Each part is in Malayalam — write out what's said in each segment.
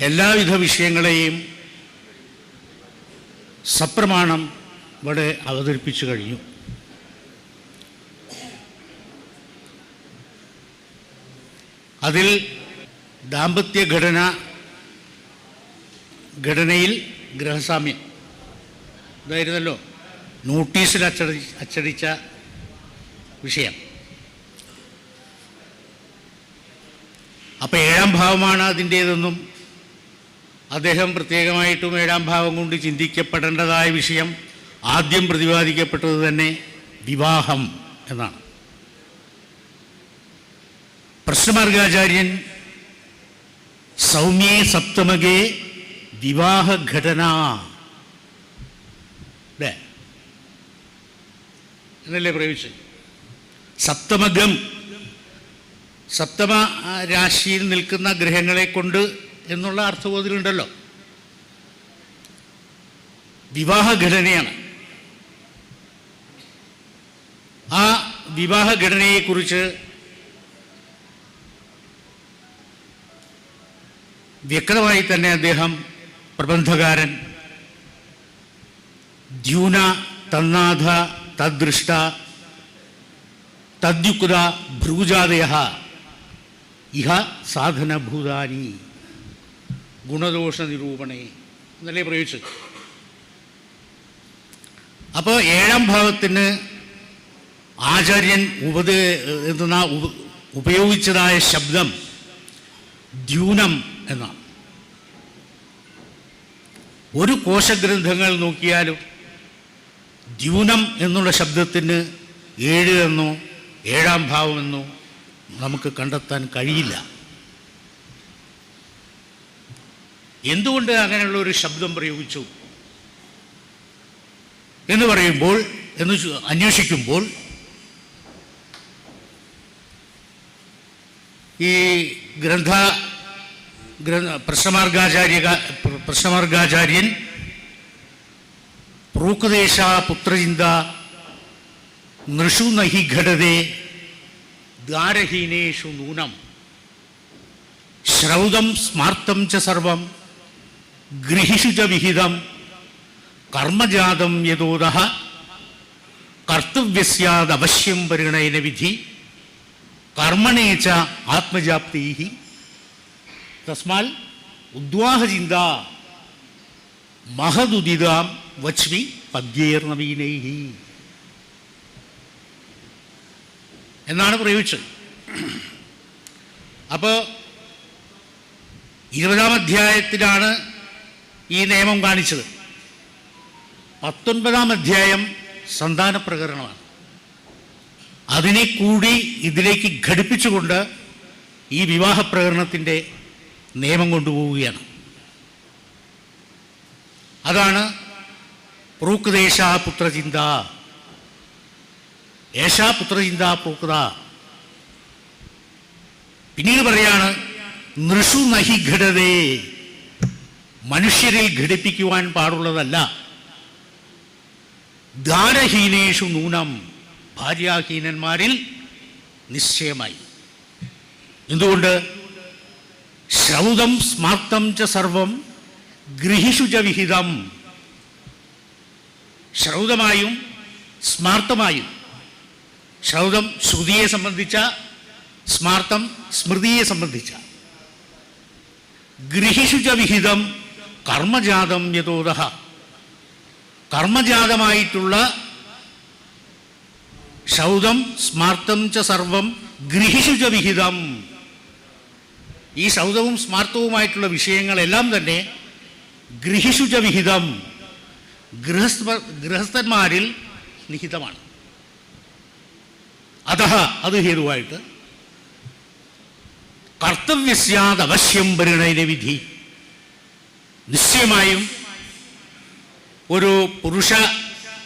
എല്ലാവിധ വിഷയങ്ങളെയും സപ്രമാണം ഇവിടെ അവതരിപ്പിച്ചു കഴിഞ്ഞു. അതിൽ ദാമ്പത്യ ഘടനയിൽ ഗ്രഹസാമ്യം ഇതായിരുന്നല്ലോ നോട്ടീസിൽ അച്ചടിച്ച വിഷയം. അപ്പോൾ 7-ാം ഭാവമാണ് അതിൻ്റേതെന്നും അദ്ദേഹം പ്രത്യേകമായിട്ടും 7-ാം ഭാവം കൊണ്ട് ചിന്തിക്കപ്പെടേണ്ടതായ വിഷയം ആദ്യം പ്രതിപാദിക്കപ്പെട്ടത് തന്നെ വിവാഹം എന്നാണ്. പ്രശ്നമാർഗാചാര്യൻ സൗമ്യേ സപ്തമകേ വിവാഹഘടന എന്നല്ലേ പ്രയോഗിച്ചത്. സപ്തമകം, സപ്തമ രാശിയിൽ നിൽക്കുന്ന ഗ്രഹങ്ങളെ കൊണ്ട് എന്നുള്ള അർത്ഥബോധത്തിലുണ്ടല്ലോ. വിവാഹഘടനയാണ്. ആ വിവാഹഘടനയെക്കുറിച്ച് വ്യക്തമായി തന്നെ അദ്ദേഹം പ്രബന്ധകാരൻ ദ്യൂന തന്നാഥ തദ്ദൃഷ്ട തദ്യുക്ത ഭ്രൂജാദയ ഇഹ സാധനഭൂതാനി ഗുണദോഷ നിരൂപണേ എന്നല്ലേ പ്രയോഗിച്ചത്. അപ്പോൾ 7-ാം ഭാവത്തിന് ആചാര്യൻ ഉപയോഗിച്ചതായ ശബ്ദം ദ്യൂനം എന്നാണ്. ഒരു കോശഗ്രന്ഥങ്ങൾ നോക്കിയാലും ദ്യൂനം എന്നുള്ള ശബ്ദത്തിന് 7 എന്നോ 7-ാം ഭാവമെന്നോ നമുക്ക് കണ്ടെത്താൻ കഴിയില്ല. എന്തുകൊണ്ട് അങ്ങനെയുള്ള ഒരു ശബ്ദം പ്രയോഗിച്ചു എന്ന് പറയുമ്പോൾ, അന്വേഷിക്കുമ്പോൾ ഈ പ്രശ്നമാർഗാചാര്യൻ പ്രൂക്ദേശ പുത്രചിന്ത നൃഷു നഹി ഘടതേ ദ്വാരഹീനേഷു നൂനം ശ്രൗതം സ്മാർത്തം ച സർവം ഗൃഹിഷു ച വിഹിതം കർമ്മജാതം യതോദഃ കർത്തവ്യസ്യാദവശ്യം പരിണയന വിധി കർമ്മണേ ച ആത്മജാപ്തൈഃ തസ്മാൽ ഉദ്വാഹചിന്ത മഹദുദിതാം വച്മി പദ്യേർനവീനൈഃ എന്നാണ് പ്രയോഗിച്ചത്. അപ്പോൾ 20-ാം അധ്യായത്തിലാണ് ഈ നിയമം കാണിച്ചത്. 19-ാം അധ്യായം സന്താന പ്രകരണമാണ്. അതിനെ കൂടി ഇതിലേക്ക് ഘടിപ്പിച്ചുകൊണ്ട് ഈ വിവാഹ പ്രകരണത്തിൻ്റെ നിയമം കൊണ്ടുപോവുകയാണ്. അതാണ് പ്രൂക്ദേശ പുത്രചിന്ത, ഏഷാ പുത്രചിന്ത പ്രൂക്ത. പിന്നീട് പറയാണ് നൃഷു നഹി ഘടതേ, മനുഷ്യരിൽ ഘടിപ്പിക്കുവാൻ പാടുള്ളതല്ല. ദ്വാരഹീനേഷു നൂനം, ഭാര്യാഹീനന്മാരിൽ നിശ്ചയമായി. എന്തുകൊണ്ട്? ശ്രൗതം സ്മാർത്തം ച സർവം ഗൃഹിഷു ച വിഹിതം. ശ്രൗതമായും സ്മാർത്തമായും, ശ്രൗതം ശ്രുതിയെ സംബന്ധിച്ച, സ്മാർത്തം സ്മൃതിയെ സംബന്ധിച്ച, ഗൃഹിഷു ച വിഹിതം കർമ്മജാതം യതോദഃ, കർമ്മജാതമായിട്ടുള്ള ശ്രൗതം സ്മാർത്തം ച സർവം ഗൃഹിഷു ച വിഹിതം. ഈ ശ്രൗതവും സ്മാർത്തവുമായിട്ടുള്ള വിഷയങ്ങളെല്ലാം തന്നെ ഗൃഹിഷു ച വിഹിതം, ഗൃഹസ്ഥന്മാരിൽ നിഹിതമാണ്. അതഃ, അത് ഹേതുവായിട്ട് കർത്തവ്യസ്യാദ് അവശ്യം പരിണയന വിധി, നിശ്ചയമായും ഒരു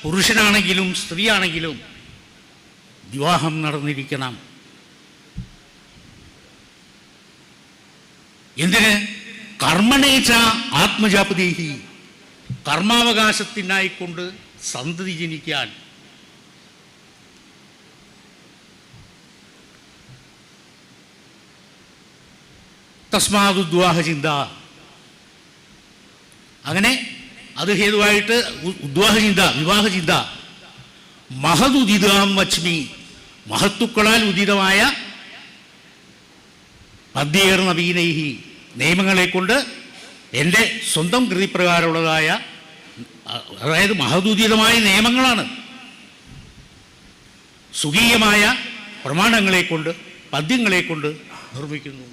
പുരുഷനാണെങ്കിലും സ്ത്രീയാണെങ്കിലും വിവാഹം നടന്നിരിക്കണം. എന്തിന്? കർമ്മണേച്ച ആത്മജാപതീഹി, കർമാവകാശത്തിനായിക്കൊണ്ട് സന്തതി ജനിക്കാൻ. തസ്മാദുദ്വാഹചിന്ത, അങ്ങനെ അത് ഹേതുവായിട്ട് ഉദ്വാഹചിന്ത, വിവാഹചിന്ത, മഹദുദിതാം വച്മി, മഹത്തുക്കളാൽ ഉദിതമായ പദ്യേർ നവീനൈഹി, നിയമങ്ങളെ കൊണ്ട് എൻ്റെ സ്വന്തം കൃതിപ്രകാരമുള്ളതായ, അതായത് മഹദുദിതമായ നിയമങ്ങളാണ്, സുഖീയമായ പ്രമാണങ്ങളെ കൊണ്ട്, പദ്യങ്ങളെ കൊണ്ട് നിർമ്മിക്കുന്നു.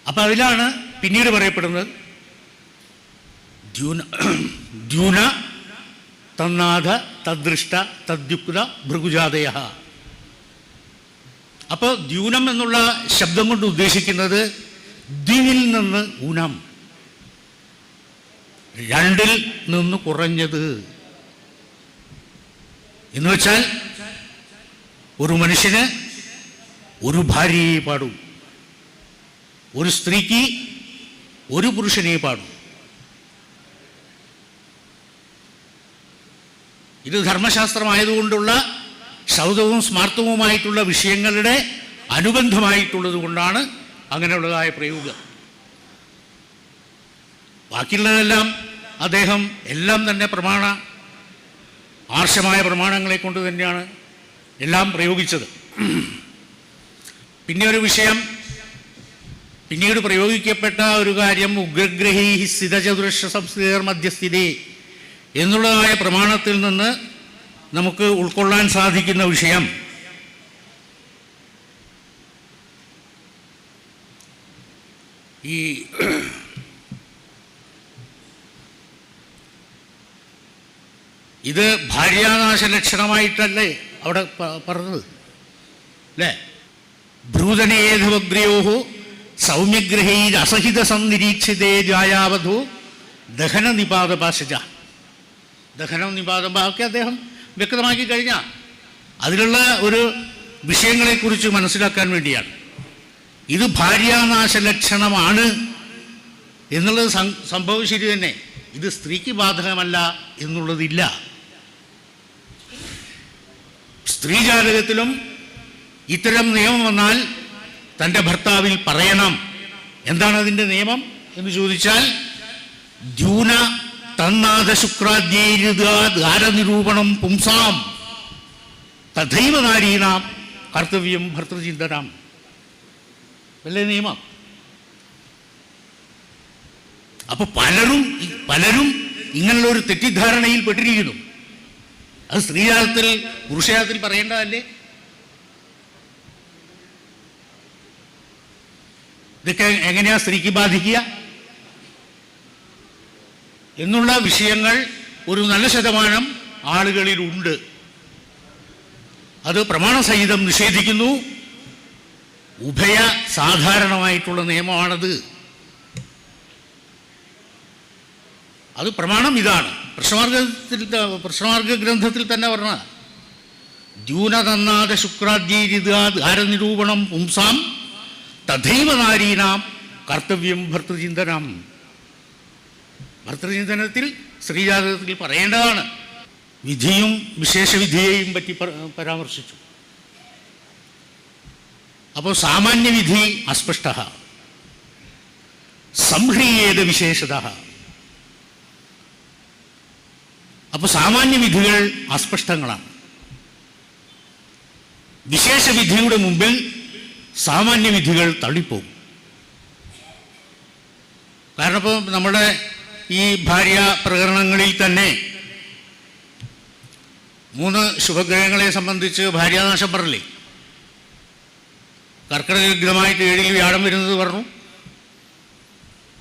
അപ്പം അതിലാണ് പിന്നീട് പറയപ്പെടുന്നത് ദ്യൂന തന്നാഥ തദ്ദൃഷ്ട തദ്യുക്ത ഭൃഗുജാതയ. അപ്പോൾ ദ്യൂനം എന്നുള്ള ശബ്ദം കൊണ്ട് ഉദ്ദേശിക്കുന്നത് ദ്വിനിൽ നിന്ന് ഊനം, രണ്ടിൽ നിന്ന് കുറഞ്ഞത് എന്ന് വെച്ചാൽ ഒരു മനുഷ്യന് ഒരു ഭാര്യയെ പാടൂ, ഒരു സ്ത്രീക്ക് ഒരു പുരുഷനെ പാടും. ഇത് ധർമ്മശാസ്ത്രമായതുകൊണ്ടുള്ള ശൗതവും സ്മാർത്ഥവുമായിട്ടുള്ള വിഷയങ്ങളുടെ അനുബന്ധമായിട്ടുള്ളത് കൊണ്ടാണ് അങ്ങനെയുള്ളതായ പ്രയോഗം. ബാക്കിയുള്ളതെല്ലാം അദ്ദേഹം എല്ലാം തന്നെ ആർഷമായ പ്രമാണങ്ങളെ കൊണ്ട് തന്നെയാണ് എല്ലാം പ്രയോഗിച്ചത്. പിന്നെ ഒരു വിഷയം, പിന്നീട് പ്രയോഗിക്കപ്പെട്ട ഒരു കാര്യം, ഉഗ്രഗ്രഹീ സ്ഥിതചതുരശ്ര സംസ്ഥിതർ മധ്യസ്ഥിതേ എന്നുള്ളതായ പ്രമാണത്തിൽ നിന്ന് നമുക്ക് ഉൾക്കൊള്ളാൻ സാധിക്കുന്ന വിഷയം, ഈ ഇത് ഭാര്യാനാശ ലക്ഷണമായിട്ടല്ലേ അവിടെ പറഞ്ഞത് അല്ലേ? ഭ്രൂതനേധവഗ്രയോഹോ സൗമ്യഗ്രഹീ അസഹിത സന്നിരീക്ഷിതേ ജായാവധു ദഹന നിപാതപാശജ. ദഹനം നിപാതം ഒക്കെ അദ്ദേഹം വ്യക്തമാക്കി കഴിഞ്ഞാൽ അതിലുള്ള ഒരു വിഷയങ്ങളെക്കുറിച്ച് മനസ്സിലാക്കാൻ വേണ്ടിയാണ്. ഇത് ഭാര്യാനാശ ലക്ഷണമാണ് എന്നുള്ളത് സംഭവം ശരി തന്നെ. ഇത് സ്ത്രീക്ക് ബാധകമല്ല എന്നുള്ളതില്ല. സ്ത്രീ ജാതകത്തിലും ഇത്തരം നിയമം വന്നാൽ തൻ്റെ ഭർത്താവിൽ പറയണം. എന്താണ് അതിൻ്റെ നിയമം എന്ന് ചോദിച്ചാൽ, ദ്യൂന തന്നാഥ ശുക്രാദ്യൈരുദാരനിരൂപണം പുംസാം തഥൈവ നാരീണാം കർത്തവ്യം ഭർത്തൃചിന്തനം. അല്ലേ നിയമം? അപ്പൊ പലരും ഇങ്ങനെയുള്ള ഒരു തെറ്റിദ്ധാരണയിൽ പെട്ടിരിക്കുന്നു. അത് സ്ത്രീജാതത്തിൽ പുരുഷജാതത്തിൽ പറയേണ്ടതല്ലേ? ഇതൊക്കെ എങ്ങനെയാ സ്ത്രീക്ക് ബാധിക്കുക എന്നുള്ള വിഷയങ്ങൾ ഒരു നല്ല ശതമാനം ആളുകളിലുണ്ട്. അത് പ്രമാണസഹിതം നിഷേധിക്കുന്നു. ഉഭയ സാധാരണമായിട്ടുള്ള നിയമമാണത്. അത് പ്രമാണം ഇതാണ്. പ്രശ്നമാർഗ ഗ്രന്ഥത്തിൽ തന്നെ പറഞ്ഞ ദ്യൂനതന്നാഥ ശുക്രാദ്യൈരുദാരനിരൂപണം പുംസാം തഥൈവ നാരീണാം കർത്തവ്യം ഭർത്തൃചിന്തനം. ഭർത്തൃചിന്തനത്തിൽ സ്ത്രീജാതകത്തിൽ പറയേണ്ടതാണ്. വിധിയും വിശേഷവിധിയെയും പറ്റി പരാമർശിച്ചു. അപ്പോൾ സാമാന്യവിധി അസ്പഷ്ട, സംഹ്രീയേത വിശേഷത. അപ്പോൾ സാമാന്യവിധികൾ അസ്പഷ്ടങ്ങളാണ്. വിശേഷവിധിയുടെ മുമ്പിൽ സാമാന്യവിധികൾ തള്ളിപ്പോകും. കാരണം ഇപ്പോൾ നമ്മുടെ ഈ ഭാര്യ പ്രകരണങ്ങളിൽ തന്നെ 3 ശുഭഗ്രഹങ്ങളെ സംബന്ധിച്ച് ഭാര്യാനാശം പറഞ്ഞില്ലേ? കർക്കിടകമായിട്ട് 7 വ്യാഴം വരുന്നത് പറഞ്ഞു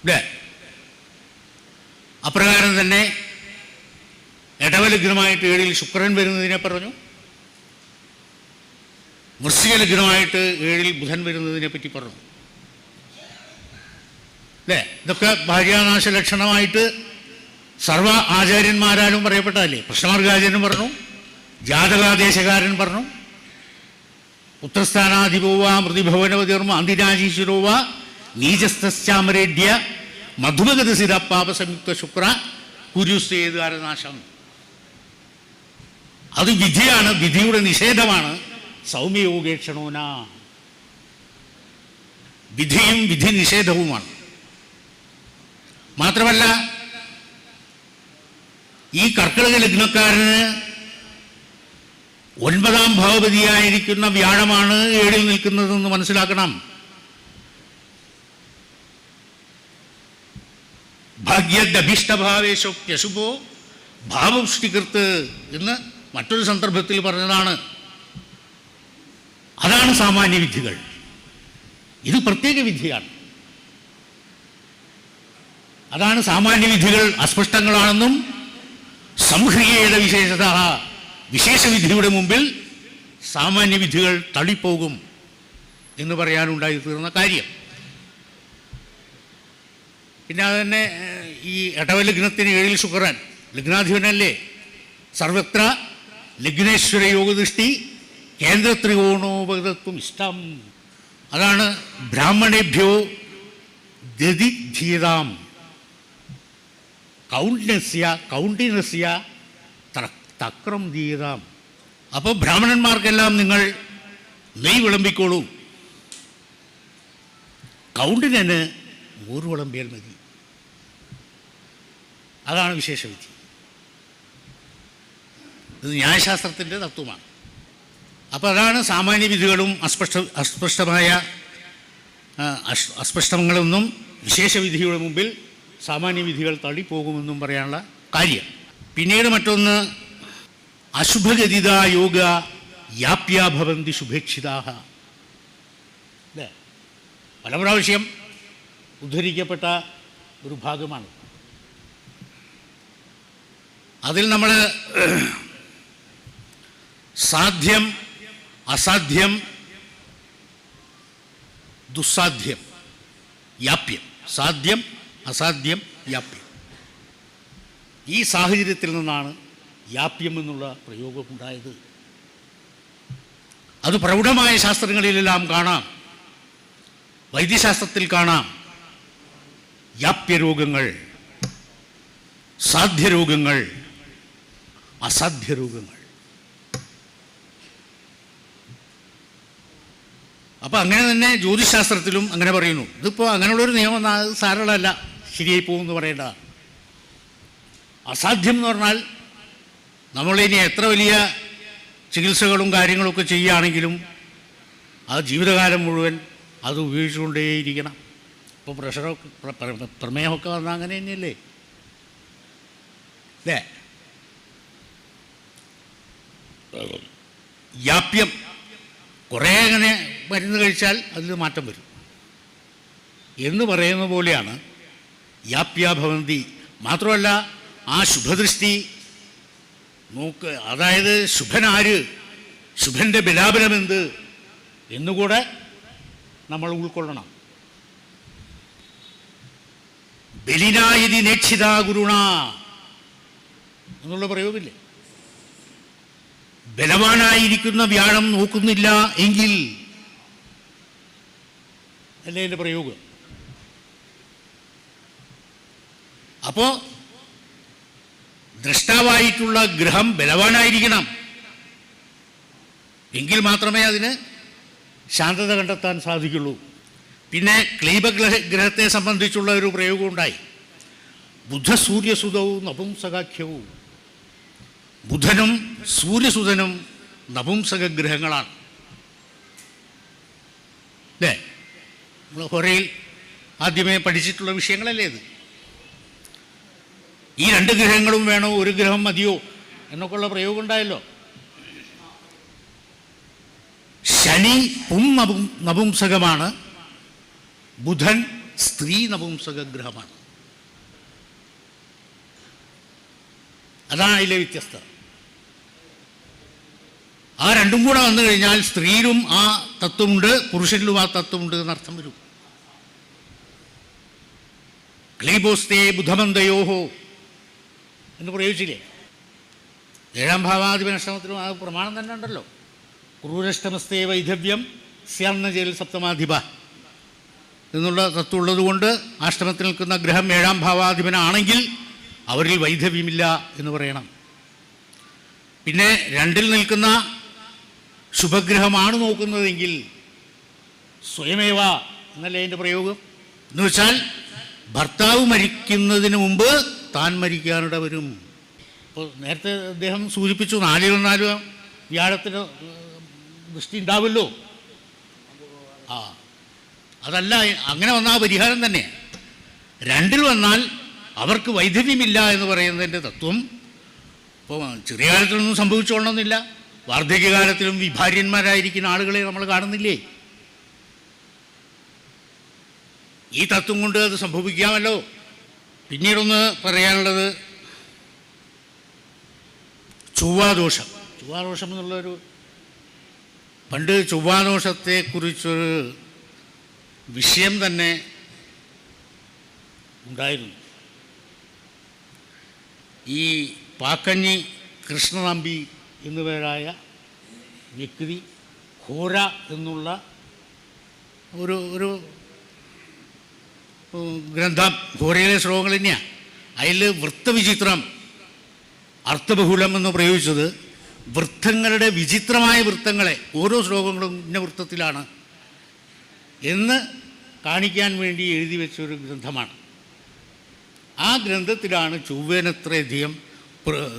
അല്ലേ? അപ്രകാരം തന്നെ ഇടവലഗ്നമായിട്ട് 7 ശുക്രൻ വരുന്നതിനെ പറഞ്ഞു. വൃശ്ചിക ലഗ്നമായിട്ട് 7 ബുധൻ വരുന്നതിനെ പറ്റി പറഞ്ഞു അല്ലേ? ഇതൊക്കെ ഭാര്യാനാശ ലക്ഷണമായിട്ട് സർവ ആചാര്യന്മാരാലും പറയപ്പെട്ടതല്ലേ? പ്രശ്നമാർഗാചാര്യൻ പറഞ്ഞു, ജാതകാദേശകാരൻ പറഞ്ഞു, പുത്രസ്ഥാനാധിപോവ മൃതിഭവനവതിർമ്മ അന്തിരാജീശ്വരോവ നീചസ്ഥമരേഡ്യ മധുമഗതസിരപ്പാപ സംയുക്ത ശുക്ര കുരുസ്തേതാരനാശം. അത് വിധിയാണ്, വിധിയുടെ നിഷേധമാണ്. സൗമ്യയോഗേക്ഷണോന, വിധിയും വിധി നിഷേധവുമാണ്. മാത്രമല്ല ഈ കർക്കിടക ലഗ്നക്കാരന് 9ാം ഭാവപതിയായിരിക്കുന്ന വ്യാഴമാണ് 7ൽ നിൽക്കുന്നതെന്ന് മനസ്സിലാക്കണം. ഭാഗ്യദഭിഷ്ടഭാവേശോപ്യശുഭോ ഭാവപുഷ്ടികൃത്ത് എന്ന് മറ്റൊരു സന്ദർഭത്തിൽ പറഞ്ഞതാണ്. അതാണ് സാമാന്യ വിധികൾ. ഇത് പ്രത്യേക വിധിയാണ്. അതാണ് സാമാന്യ വിധികൾ അസ്പഷ്ടങ്ങളാണെന്നും സംഹ്രിയയുടെ വിശേഷത വിശേഷവിധിയുടെ മുമ്പിൽ സാമാന്യ വിധികൾ തള്ളിപ്പോകും എന്ന് പറയാനുണ്ടായി തീർന്ന കാര്യം. പിന്നെ അതുതന്നെ ഈ എടവ ലഗ്നത്തിന് 7ൽ ശുക്രൻ ലഗ്നാധിപനല്ലേ. സർവത്ര ലഗ്നേശ്വര യോഗദൃഷ്ടി കേന്ദ്രത്രികോണോപഗതത്വം ഇഷ്ടം. അതാണ് ബ്രാഹ്മണേഭ്യോ ദധിധീയതാം കൗണ്ഡിനസ്യ തക്രം ദീയതാം. അപ്പോൾ ബ്രാഹ്മണന്മാർക്കെല്ലാം നിങ്ങൾ നെയ് വിളമ്പിക്കോളൂ, കൗണ്ടിനന് മൂറ് വിളമ്പിയാൽ മതി. അതാണ് വിശേഷവിധി. ഇത് ന്യായശാസ്ത്രത്തിൻ്റെ തത്വമാണ്. അപ്പോൾ അതാണ് സാമാന്യ വിധികളും അസ്പഷ്ടങ്ങളെന്നും വിശേഷവിധിയുടെ മുമ്പിൽ സാമാന്യ വിധികൾ തള്ളിപ്പോകുമെന്നും പറയാനുള്ള കാര്യം. പിന്നീട് മറ്റൊന്ന് അശുഭഗതിത യോഗ യാപ്യാഭവന്തി ശുഭേക്ഷിതാഹ. അല്ലേ, പല പ്രാവശ്യം ഉദ്ധരിക്കപ്പെട്ട ഒരു ഭാഗമാണ്. അതിൽ നമ്മൾ സാധ്യം അസാധ്യം ദുസ്സാധ്യം യാപ്യം, സാധ്യം അസാധ്യം യാപ്യം, ഈ സാഹചര്യത്തിൽ നിന്നാണ് യാപ്യം എന്നുള്ള പ്രയോഗമുണ്ടായത്. അത് പ്രൗഢമായ ശാസ്ത്രങ്ങളിലെല്ലാം കാണാം. വൈദ്യശാസ്ത്രത്തിൽ കാണാം. യാപ്യരോഗങ്ങൾ, സാധ്യരോഗങ്ങൾ, അസാധ്യരോഗങ്ങൾ. അപ്പോൾ അങ്ങനെ തന്നെ ജ്യോതിശാസ്ത്രത്തിലും അങ്ങനെ പറയുന്നു. ഇതിപ്പോൾ അങ്ങനെയുള്ളൊരു നിയമം സാരളല്ല, ശരിയായി പോകുമെന്ന് പറയേണ്ട. അസാധ്യം എന്ന് പറഞ്ഞാൽ നമ്മളിനി എത്ര വലിയ ചികിത്സകളും കാര്യങ്ങളൊക്കെ ചെയ്യുകയാണെങ്കിലും അത് ജീവിതകാലം മുഴുവൻ അത് ഉപയോഗിച്ചുകൊണ്ടേയിരിക്കണം. ഇപ്പോൾ പ്രഷറൊക്കെ പ്രമേഹമൊക്കെ വന്നാൽ അങ്ങനെ തന്നെയല്ലേ അല്ലേ. യാപ്യം കുറേ അങ്ങനെ മരുന്ന് കഴിച്ചാൽ അതിൽ മാറ്റം വരും എന്ന് പറയുന്ന പോലെയാണ് യാപ്യാഭവന്തി. മാത്രമല്ല ആ ശുഭദൃഷ്ടി നോക്ക്, അതായത് ശുഭനാര്, ശുഭൻ്റെ ബലാബലമെന്ത് എന്നുകൂടെ നമ്മൾ ഉൾക്കൊള്ളണം. ബലിനായതി നേക്ഷിതാ ഗുരുണ എന്നുള്ള പ്രയോഗമില്ലേ. ബലവാനായിരിക്കുന്ന വ്യാഴം നോക്കുന്നില്ല എങ്കിൽ അല്ലേ എൻ്റെ പ്രയോഗം. അപ്പോൾ ദ്രഷ്ടാവായിട്ടുള്ള ഗ്രഹം ബലവാനായിരിക്കണം, എങ്കിൽ മാത്രമേ അതിന് ശാന്തത കണ്ടെത്താൻ സാധിക്കുള്ളൂ. പിന്നെ ക്ലീബഗ്രഹത്തെ സംബന്ധിച്ചുള്ള ഒരു പ്രയോഗം ഉണ്ടായി. ബുധസൂര്യസുതവും നപുംസകാഖ്യവും. ബുധനും സൂര്യസുതനും നപുംസകഗ്രഹങ്ങളാണ് അല്ലേ. നമ്മൾ ഹൊറയിൽ ആദ്യമേ പഠിച്ചിട്ടുള്ള വിഷയങ്ങളല്ലേ ഇത്. ഈ രണ്ട് ഗ്രഹങ്ങളും വേണോ, ഒരു ഗ്രഹം മതിയോ എന്നൊക്കെയുള്ള പ്രയോഗം ഉണ്ടായല്ലോ. ശനി നപുംസകമാണ്, ബുധൻ സ്ത്രീ നപുംസകഗ്രഹമാണ്. അതാണ് അതിലെ വ്യത്യസ്തത. ആ രണ്ടും കൂടെ വന്നു കഴിഞ്ഞാൽ സ്ത്രീയിലും ആ തത്വമുണ്ട്, പുരുഷനിലും ആ തത്വമുണ്ട് എന്നർത്ഥം വരും. ക്ലീബോസ്തേ ബുധമന്തയോഹോ എന്ന് പ്രയോഗിച്ചില്ലേ. 7ാം ഭാവാധിപനഷ്ടമത്തിലും ആ പ്രമാണം തന്നെ ഉണ്ടല്ലോ. ക്രൂരഷ്ടമസ്തേ വൈധവ്യം സ്യാന്ന ജയിൽ സപ്തമാധിപ എന്നുള്ള തത്വം ഉള്ളതുകൊണ്ട് അഷ്ടമത്തിൽ നിൽക്കുന്ന ഗ്രഹം 7ാം ഭാവാധിപനാണെങ്കിൽ അവരിൽ വൈധവ്യമില്ല എന്ന് പറയണം. പിന്നെ 2ൽ നിൽക്കുന്ന ശുഭഗ്രഹമാണ് നോക്കുന്നതെങ്കിൽ സ്വയമേവ എന്നല്ലേ അതിൻ്റെ പ്രയോഗം. എന്ന് വെച്ചാൽ ഭർത്താവ് മരിക്കുന്നതിന് മുമ്പ് താൻ മരിക്കാനിട വരും. ഇപ്പോൾ നേരത്തെ അദ്ദേഹം സൂചിപ്പിച്ചു 4 വ്യാഴത്തിന് ദൃഷ്ടി ഉണ്ടാവുമല്ലോ. അതല്ല, അങ്ങനെ വന്നാൽ പരിഹാരം തന്നെ. 2 വന്നാൽ അവർക്ക് വൈധവ്യമില്ല എന്ന് പറയുന്നതിൻ്റെ തത്വം ഇപ്പോൾ ചെറിയ കാലത്തിലൊന്നും സംഭവിച്ചോളണമെന്നില്ല. വാർദ്ധക്യകാലത്തിലും വിഭാര്യന്മാരായിരിക്കുന്ന ആളുകളെ നമ്മൾ കാണുന്നില്ലേ? ഈ തത്വം കൊണ്ട് അത് സംഭവിക്കാമല്ലോ. പിന്നീടൊന്ന് പറയാനുള്ളത് ചൊവ്വാദോഷം. ചൊവ്വാദോഷം എന്നുള്ളൊരു, പണ്ട് ചൊവ്വാദോഷത്തെക്കുറിച്ചൊരു വിഷയം തന്നെ ഉണ്ടായിരുന്നു. ഈ പാക്കഞ്ഞി കൃഷ്ണനമ്പി എന്നുപേരായ വ്യക്തി ഘോര എന്നുള്ള ഒരു ഗ്രന്ഥം, ഘോരയിലെ ശ്ലോകങ്ങൾ തന്നെയാണ്. അതിൽ വൃത്തവിചിത്രം അർത്ഥബഹുലം എന്ന് പ്രയോഗിച്ചത് വൃത്തങ്ങളുടെ വിചിത്രമായ വൃത്തങ്ങളെ, ഓരോ ശ്ലോകങ്ങളും ഇന്ന വൃത്തത്തിലാണ് എന്ന് കാണിക്കാൻ വേണ്ടി എഴുതി വെച്ചൊരു ഗ്രന്ഥമാണ്. ആ ഗ്രന്ഥത്തിലാണ് ചൊവ്വേനത്രയധികം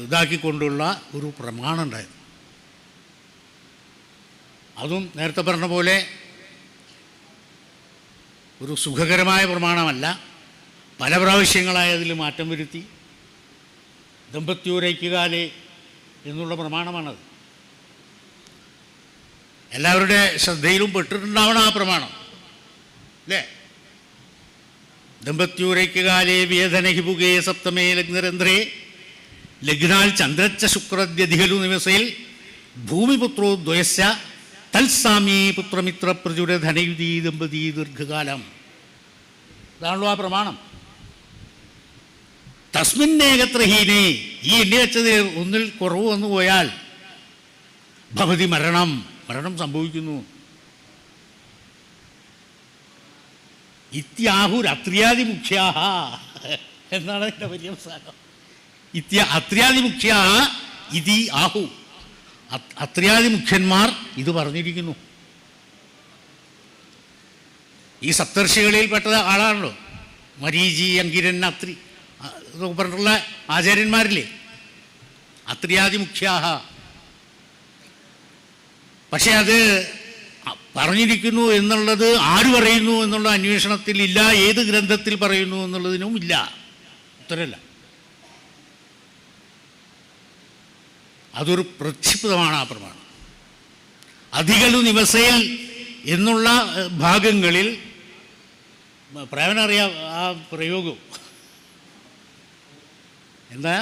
ഇതാക്കിക്കൊണ്ടുള്ള ഒരു പ്രമാണം ഉണ്ടായത്. അതും നേരത്തെ പറഞ്ഞ പോലെ ഒരു സുഖകരമായ പ്രമാണമല്ല. പല പ്രാവശ്യങ്ങളായി അതിൽ മാറ്റം വരുത്തി. ദമ്പത്യോരൈക്യകാലേ എന്നുള്ള പ്രമാണമാണത്. എല്ലാവരുടെ ശ്രദ്ധയിലും പെട്ടിട്ടുണ്ടാവണം ആ പ്രമാണം, അല്ലേ? ദമ്പത്യോരൈക്യകാലേ വേദനഹിപുകേ സപ്തമേ ലഗ്നരന്ധ്രേ ലഗ്നാൽ ചന്ദ്രച്ച ശുക്രദ്യധികലു നിവസയിൽ ഭൂമിപുത്രോ ദ്വയസ്യ തൽസാമീ പുത്രമിത്ര പ്രചുര ധനയുതി ദമ്പതി ദീർഘകാലം. ഇതാണല്ലോ ആ പ്രമാണം. തസ്മിന്നേകത്രഹീനേ, ഈ എണ്ണി വെച്ചത് ഒന്നിൽ കുറവ് വന്നു പോയാൽ ഭവതി മരണം, മരണം സംഭവിക്കുന്നു. ഇത്യാഹുരത്രിയാദിമുഖ്യാഹ എന്നാണ് എൻ്റെ പര്യവസാനം. അത്രിയാദിമുഖ്യാഹ ഇതി ആഹു, അത്രിയാദിമുഖ്യന്മാർ ഇത് പറഞ്ഞിരിക്കുന്നു. ഈ സപ്തർഷികളിൽപ്പെട്ട ആളാണല്ലോ മരീചി, അങ്കിരൻ, അത്രി എന്നൊക്കെ പറഞ്ഞിട്ടുള്ള ആചാര്യന്മാരില്ലേ, അത്രിയാദിമുഖ്യാഹ. പക്ഷെ അത് പറഞ്ഞിരിക്കുന്നു എന്നുള്ളത് ആര് പറയുന്നു എന്നുള്ള അന്വേഷണത്തിൽ ഇല്ല, ഏത് ഗ്രന്ഥത്തിൽ പറയുന്നു എന്നുള്ളതിനും ഇല്ല, ഉത്തരമില്ല. അതൊരു പ്രക്ഷിപ്തമാണ് ആ പ്രമാണം. അധികലു നിവസയിൽ എന്നുള്ള ഭാഗങ്ങളിൽ പ്രേമനറിയാം ആ പ്രയോഗം എന്താ,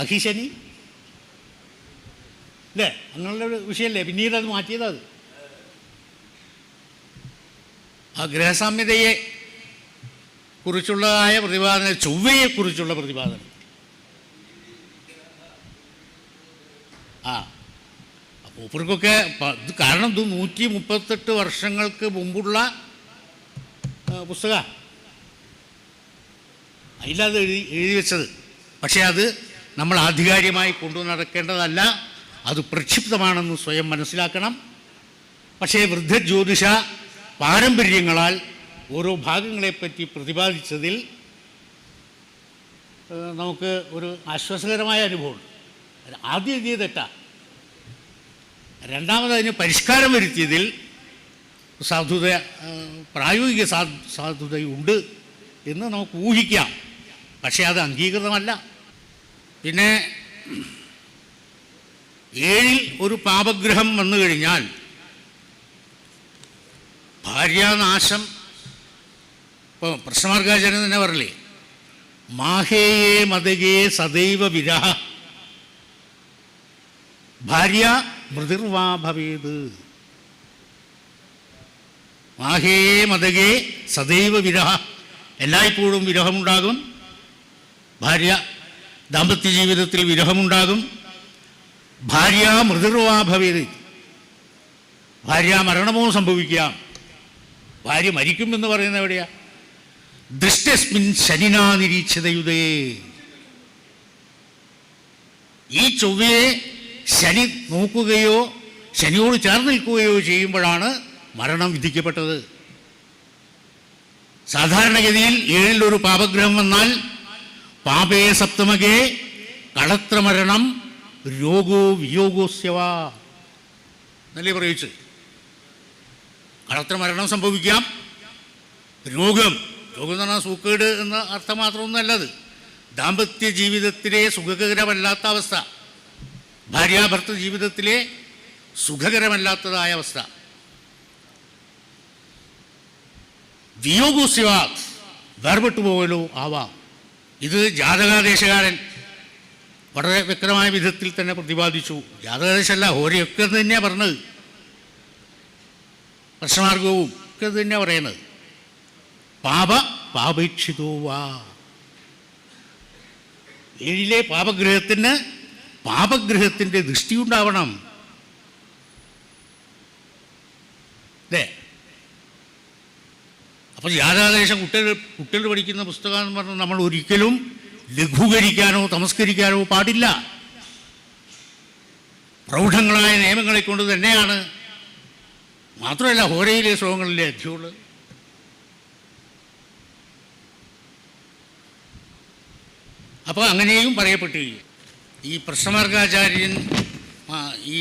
അഹിശനി അല്ലേ, അങ്ങനെയുള്ള ഒരു വിഷയമല്ലേ. പിന്നീട് അത് മാറ്റിയതാണ്. ആ ഗ്രഹസാമ്യതയെ കുറിച്ചുള്ളതായ പ്രതിപാദനം, ചൊവ്വയെക്കുറിച്ചുള്ള പ്രതിപാദനം. അപ്പോൾ ഇവർക്കൊക്കെ ഇത് കാരണം ഇത് 138 വർഷങ്ങൾക്ക് മുമ്പുള്ള പുസ്തകമാണ്, അതിലത് എഴുതി വെച്ചത്. പക്ഷേ അത് നമ്മൾ ആധികാരികമായി കൊണ്ടു നടക്കേണ്ടതല്ല, അത് പ്രക്ഷിപ്തമാണെന്ന് സ്വയം മനസ്സിലാക്കണം. പക്ഷേ വൃദ്ധജ്യോതിഷ പാരമ്പര്യങ്ങളാൽ ഓരോ ഭാഗങ്ങളെപ്പറ്റി പ്രതിപാദിച്ചതിൽ നമുക്ക് ഒരു ആശ്വാസകരമായ അനുഭവമുണ്ട്. ആദ്യം എഴുതിയ തെറ്റാ, രണ്ടാമത് അതിന് പരിഷ്കാരം വരുത്തിയതിൽ സാധുത, പ്രായോഗിക സാധുതയുണ്ട് എന്ന് നമുക്ക് ഊഹിക്കാം. പക്ഷേ അത് അംഗീകൃതമല്ല. പിന്നെ 7 ഒരു പാപഗ്രഹം വന്നു കഴിഞ്ഞാൽ ഭാര്യാനാശം, ഇപ്പോൾ പ്രശ്നമാർഗാചാര്യൻ തന്നെ പറയില്ലേ, മാഹേയേ മതകേ സദൈവ വിരഹ ഭാര്യ മൃതിർവാ ഭവേത്. മാഹേയേ മതകേ സദൈവ വിരഹ, എല്ലായ്പ്പോഴും വിരഹമുണ്ടാകും. ഭാര്യ ദാമ്പത്യ ജീവിതത്തിൽ വിരഹമുണ്ടാകും. ഭാര്യ മൃതിർവാ ഭവേത്, ഭാര്യ മരണമോ സംഭവിക്കാം. ഭാര്യ മരിക്കുമെന്ന് പറയുന്നത് എവിടെയാ? ദൃഷ്ടസ്മിൻ ശനിനാ നിരീക്ഷിതയുതേ. ഈ ചൊവ്വയെ ശനി നോക്കുകയോ ശനിയോട് ചേർന്ന് നിൽക്കുകയോ ചെയ്യുമ്പോഴാണ് മരണം വിധിക്കപ്പെട്ടത്. സാധാരണഗതിയിൽ 7-ൽ പാപഗ്രഹം വന്നാൽ പാപേ സപ്തമകേ കളത്രമരണം രോഗോ വിയോഗോസ്യവ എന്നല്ലേ പ്രയോഗിച്ച്. കളത്രമരണം സംഭവിക്കാം. രോഗം എന്ന് പറഞ്ഞാൽ സൂക്കേട് എന്ന അർത്ഥം മാത്രമൊന്നുമല്ലത്. ദാമ്പത്യ ജീവിതത്തിലെ സുഖകരമല്ലാത്ത അവസ്ഥ, ഭാര്യാഭർത്തൃ ജീവിതത്തിലെ സുഖകരമല്ലാത്തതായ അവസ്ഥ. വിയോഗോസ്യവാത് വേർപെട്ടു പോകലോ ആവാം. ഇത് ജാതകാദേശകാരൻ വളരെ വ്യക്തമായ വിധത്തിൽ തന്നെ പ്രതിപാദിച്ചു. ജാതകാദേശമല്ല, ഹോരയൊക്കെ തന്നെയാണ് പറഞ്ഞത്, പ്രശ്നമാർഗവും ഒക്കെ തന്നെയാണ് പറയുന്നത്. പാപേക്ഷിതോ വാ. 7-ലെ പാപഗ്രഹത്തിന് പാപഗ്രഹത്തിൻ്റെ ദൃഷ്ടിയുണ്ടാവണം. അല്ലേ? അപ്പോൾ ജാതകാദേശം കുട്ടികൾ പഠിക്കുന്ന പുസ്തകം എന്ന് പറഞ്ഞാൽ നമ്മൾ ഒരിക്കലും ലഘൂകരിക്കാനോ തമസ്കരിക്കാനോ പാടില്ല. പ്രൗഢങ്ങളായ നിയമങ്ങളെ കൊണ്ട് തന്നെയാണ്. മാത്രമല്ല, ഹോരയിലെ ശ്ലോകങ്ങളിലെ അധ്യയുള്ളത്. അപ്പോൾ അങ്ങനെയും പറയപ്പെട്ടിരിക്കും. ഈ പ്രശ്നമാർഗാചാര്യൻ ഈ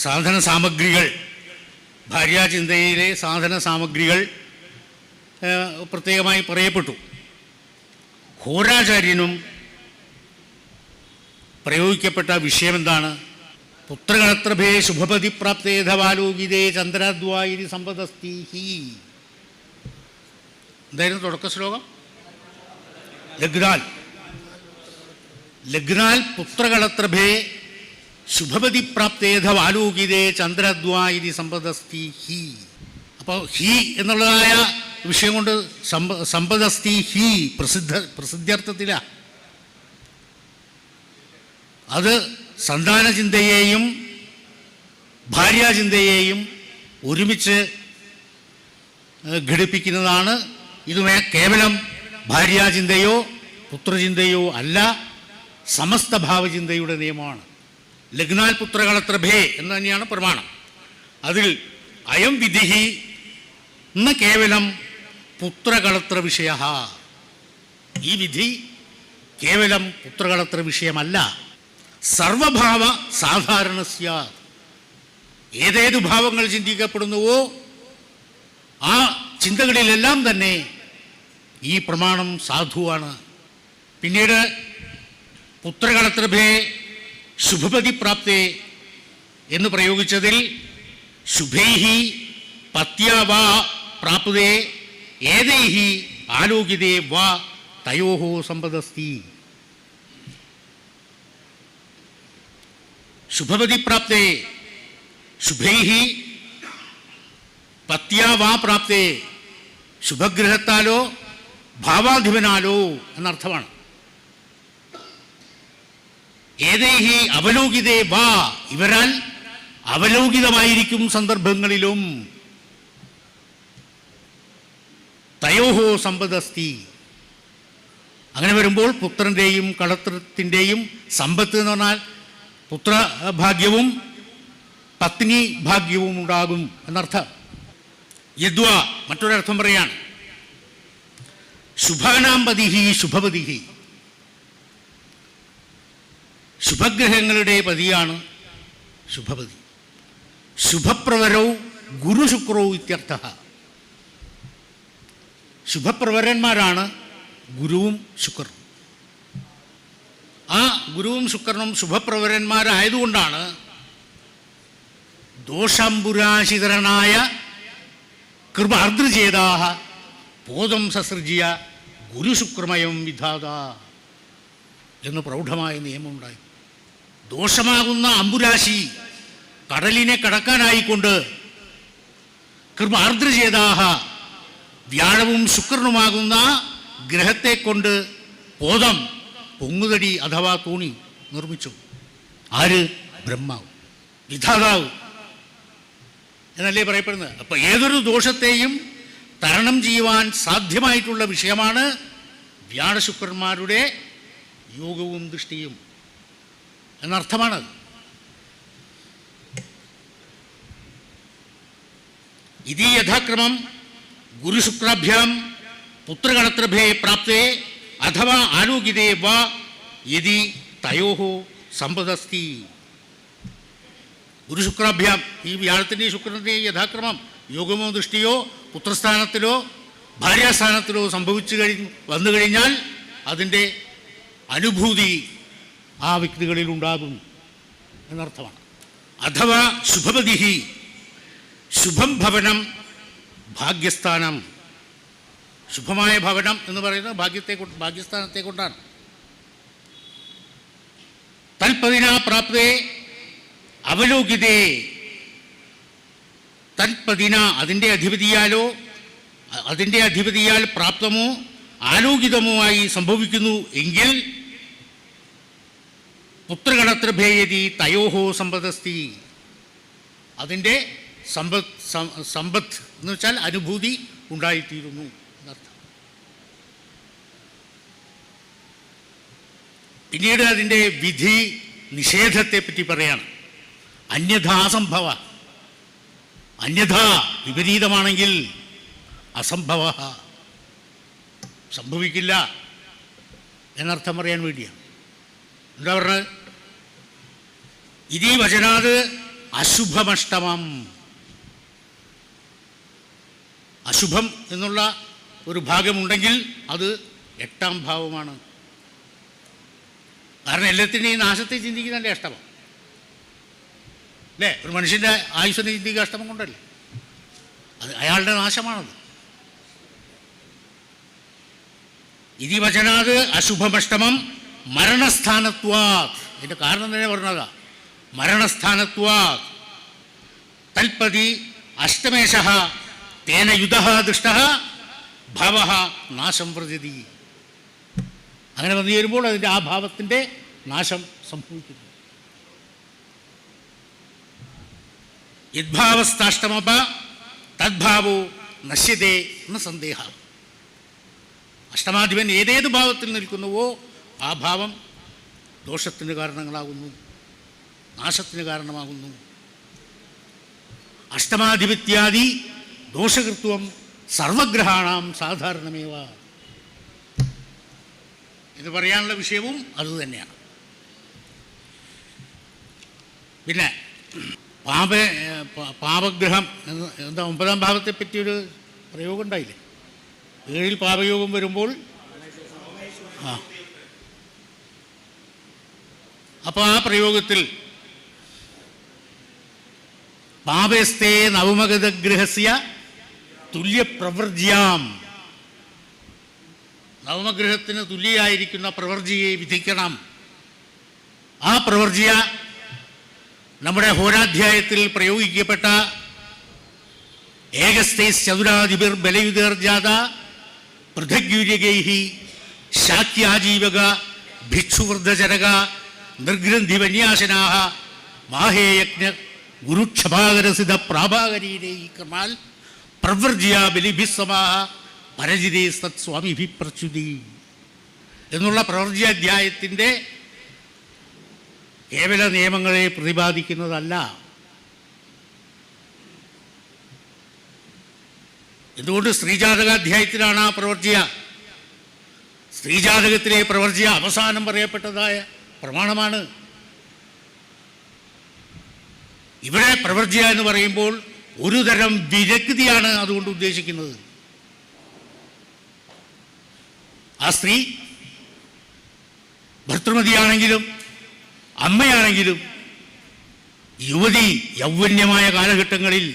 സാധന സാമഗ്രികൾ, ഭാര്യാചിന്തയിലെ സാധന സാമഗ്രികൾ പ്രത്യേകമായി പറയപ്പെട്ടു. ഹോരാചാര്യനും പ്രയോഗിക്കപ്പെട്ട വിഷയം എന്താണ്? പുത്രകളത്രഭേ ശുഭപതി പ്രാപ്തേധവാലോകിതേ ചന്ദ്രദ്വായിരി സമ്പദസ്തീഹി. എന്തായിരുന്നു തുടക്ക ശ്ലോകം? ലഗ്നാൽ പുത്രകളത്രഭേ ശുഭപതി പ്രാപ്തേധവാലോകിതേ ചന്ദ്രദ്വായിരി സമ്പദസ്തീഹി. അപ്പോൾ ഹി എന്നുള്ളതായ വിഷയം കൊണ്ട് സമ്പദസ്തി ഹി പ്രസിദ്ധ്യർത്ഥത്തിലാണ്. അത് സന്താനചിന്തയെയും ഭാര്യാചിന്തയെയും ഒരുമിച്ച് ഘടിപ്പിക്കുന്നതാണ്. ഇത് കേവലം ഭാര്യാചിന്തയോ പുത്രചിന്തയോ അല്ല, സമസ്ത ഭാവചിന്തയുടെ നിയമമാണ്. ലഗ്നാൽ പുത്രകളത്രഭേ എന്ന് തന്നെയാണ് പ്രമാണം. അതിൽ അയം വിധിഹി ന കേവലം പുത്രകളത്ര വിഷയ. ഈ വിധി കേവലം പുത്രകളത്ര വിഷയമല്ല, സർവഭാവ സാധാരണസ്യ. ഏതേതു ഭാവങ്ങൾ ചിന്തിക്കപ്പെടുന്നുവോ ആ ചിന്തകളിലെല്ലാം തന്നെ ഈ പ്രമാണം സാധുവാണ്. പിന്നീട് പുത്രകളത്രഭേ ശുഭപതി പ്രാപ്തേ എന്ന് പ്രയോഗിച്ചതിൽ ശുഭൈഹി പത്യാ വാ പ്രാപ്തേ ഏതൈഹി ആലോകിതേ വാ തയോഹോ സമ്പദസ്തി. ശുഭപതി പ്രാപ്തേ ശുഭൈഹി പത്യാ വാ പ്രാപ്തേ, ശുഭഗ്രഹത്താലോ ഭാവാധിപനാലോ എന്നർത്ഥമാണ്. ഏതൈഹി അവലോകിതേ വാ, ഇവരാൽ അവലോകിതമായിരിക്കും സന്ദർഭങ്ങളിലും. തയോഹോ സമ്പദസ്തി. അങ്ങനെ വരുമ്പോൾ പുത്രൻ്റെയും കളത്രത്തിൻ്റെയും സമ്പത്ത് എന്ന് പറഞ്ഞാൽ പുത്രഭാഗ്യവും പത്നി ഭാഗ്യവും ഉണ്ടാകും എന്നർത്ഥം. യദ്വ മറ്റൊരർത്ഥം പറയാണ്, ശുഭാനാം പതിഹി ശുഭപതിഹി. ശുഭഗ്രഹങ്ങളുടെ പതിയാണ് ശുഭപതി. ശുഭപ്രവരോ ഗുരുശുക്രോ ഇത്യർത്ഥ. ശുഭപ്രവരന്മാരാണ് ഗുരുവും ശുക്രനും. ആ ഗുരുവും ശുക്രനും ശുഭപ്രവരന്മാരായതുകൊണ്ടാണ് ദോഷാംബുരാശിതരനായ കൃപാർദ്രചേതാഹ പോതം സസൃജ്യ ഗുരുശുക്രമയം വിധാത എന്ന് പ്രൗഢമായ നിയമമുണ്ടായി. ദോഷമാകുന്ന അമ്പുരാശി കടലിനെ കടക്കാനായിക്കൊണ്ട് കൃപാർദ്രചേതാഹ വ്യാഴവും ശുക്രനുമാകുന്ന ഗ്രഹത്തെ കൊണ്ട് പോതം പൊങ്ങുതടി അഥവാ തോണി നിർമ്മിച്ചു. ആര്? ബ്രഹ്മാവ്, വിധാതാവ് എന്നല്ലേ പറയപ്പെടുന്നത്. അപ്പം ഏതൊരു ദോഷത്തെയും തരണം ചെയ്യുവാൻ സാധ്യമായിട്ടുള്ള വിഷയമാണ് വ്യാഴശുക്രന്മാരുടെ യോഗവും ദൃഷ്ടിയും എന്നർത്ഥമാണത്. ഇതി യഥാക്രമം ഗുരുശുക്രാഭ്യാം പുത്രഗണത്രഭേ പ്രാപ്തേ അഥവാ ആരോഗ്യതേ വാ യതി തയോഹോ സമ്പദസ്തി. ഗുരുശുക്രാഭ്യാം, ഈ വ്യാഴത്തിൻ്റെയും ശുക്രൻ്റെയും യഥാക്രമം യോഗമോ ദൃഷ്ടിയോ പുത്രസ്ഥാനത്തിലോ ഭാര്യാസ്ഥാനത്തിലോ വന്നു കഴിഞ്ഞാൽ അതിൻ്റെ അനുഭൂതി ആ വ്യക്തികളിൽ ഉണ്ടാകും എന്നർത്ഥമാണ്. അഥവാ ശുഭപതിഹി, ശുഭം ഭവനം ഭാഗ്യസ്ഥാനം. ശുഭമായ ഭവനം എന്ന് പറയുന്നത് ഭാഗ്യസ്ഥാനത്തെ കൊണ്ടാണ്. തൽപതിന പ്രാപ്തേ അവലോകിതേ, തൽപതിന അതിൻ്റെ അധിപതിയാൽ പ്രാപ്തമോ ആലോകിതമോ ആയി സംഭവിക്കുന്നു എങ്കിൽ പുത്രഗണത്രഭേയതി തയോഹോ സമ്പദസ്തി, അതിൻ്റെ സമ്പത്ത് എന്ന് വെച്ചാൽ അനുഭൂതി ഉണ്ടായിത്തീരുന്നു എന്നർത്ഥം. പിന്നീട് അതിൻ്റെ വിധി നിഷേധത്തെ പറ്റി പറയാണ്. അന്യഥാസംഭവ, അന്യഥാ വിപരീതമാണെങ്കിൽ അസംഭവ, സംഭവിക്കില്ല എന്നർത്ഥം പറയാൻ വേണ്ടിയാണ്. എന്താ പറഞ്ഞത്? ഇതി വചനാത് അശുഭമഷ്ടമം, അശുഭം എന്നുള്ള ഒരു ഭാഗമുണ്ടെങ്കിൽ അത് 8ാം ഭാവമാണ്. കാരണം എല്ലാത്തിൻ്റെയും നാശത്തെ ചിന്തിക്കുന്നതിൻ്റെ അഷ്ടമം അല്ലേ? ഒരു മനുഷ്യൻ്റെ ആയുസ്സിനെ ചിന്തിക്കുക അഷ്ടമം കൊണ്ടല്ലേ? അത് അയാളുടെ നാശമാണത്. ഇതി വചനാത് അശുഭമഷ്ടമം മരണസ്ഥാനത്വാത്, അതിൻ്റെ കാരണം തന്നെ പറഞ്ഞതാ, മരണസ്ഥാനത്വാത്. തൽപതി അഷ്ടമേശ തേന യുധ ദൃഷ്ട ഭവ നാശം വ്രജതി. അങ്ങനെ വന്നു ചേരുമ്പോൾ അതിൻ്റെ ആ ഭാവത്തിൻ്റെ നാശം സംഭവിക്കുന്നു. യദ്ഭാവസ്ഥാഷ്ടമപ തദ്ഭാവോ നശ്യതേ എന്ന സന്ദേഹ. അഷ്ടമാധിപൻ ഏതേത് ഭാവത്തിൽ നിൽക്കുന്നുവോ ആ ഭാവം ദോഷത്തിന് കാരണങ്ങളാകുന്നു, നാശത്തിന് കാരണമാകുന്നു. അഷ്ടമാധിപത്യാദി ദോഷകൃത്വം സർവഗ്രഹാണാം സാധാരണമേവ എന്ന് പറയാനുള്ള വിഷയവും അതുതന്നെയാണ്. പിന്നെ പാപഗ്രഹം എന്താ 9ാം ഭാവത്തെ പറ്റിയൊരു പ്രയോഗം ഉണ്ടായില്ലേ? 7ൽ പാപയോഗം വരുമ്പോൾ അപ്പോൾ ആ പ്രയോഗത്തിൽ പാപസ്തേ നവമഗതഗ്രഹസ്യ തുല്യപ്രവർജ്യാം, നവമഗ്രഹത്തിന് തുല്യായിരിക്കുന്ന പ്രവർജ്യയെ വിധിക്കണം. ആ പ്രവർജ്യ നമ്മുടെ ഹോരാധ്യായത്തിൽ പ്രയോഗിക്കപ്പെട്ട ഏകസ്തൈസ് ചതുരാധിപർ ബലയുതേർജാത പൃഥഗ്യൂര്യകൈഹി ശാക്യാജീവക ഭിക്ഷുവൃദ്ധചരക നിർഗ്രന്ഥി വന്യാസനാഹ മാഹേയജ്ഞ ഗുരുക്ഷഭാകരസിദ്ധ പ്രാഭാകരീരൈ ക്രമാൽ പ്രവർജ്യ ബലിഭിസ്സമാഹ പരജിതേ സത് സ്വാമിഭി പ്രച്യുതി എന്നുള്ള പ്രവർജ്യാധ്യായത്തിൻ്റെ കേവല നിയമങ്ങളെ പ്രതിപാദിക്കുന്നതല്ല. എന്തുകൊണ്ട് സ്ത്രീജാതകാധ്യായത്തിലാണ് ആ പ്രവർജ്യ? സ്ത്രീജാതകത്തിലെ പ്രവർജ്യ അവസാനം പറയപ്പെട്ടതായ പ്രമാണമാണ്. ഇവിടെ പ്രവർജ്യ എന്ന് പറയുമ്പോൾ ഒരു തരം വിരക്തിയാണ് അതുകൊണ്ട് ഉദ്ദേശിക്കുന്നത്. ആ സ്ത്രീ ഭർത്തൃമതിയാണെങ്കിലും അമ്മയാണെങ്കിലും യുവതി യൗവന്യമായ കാലഘട്ടങ്ങളിൽ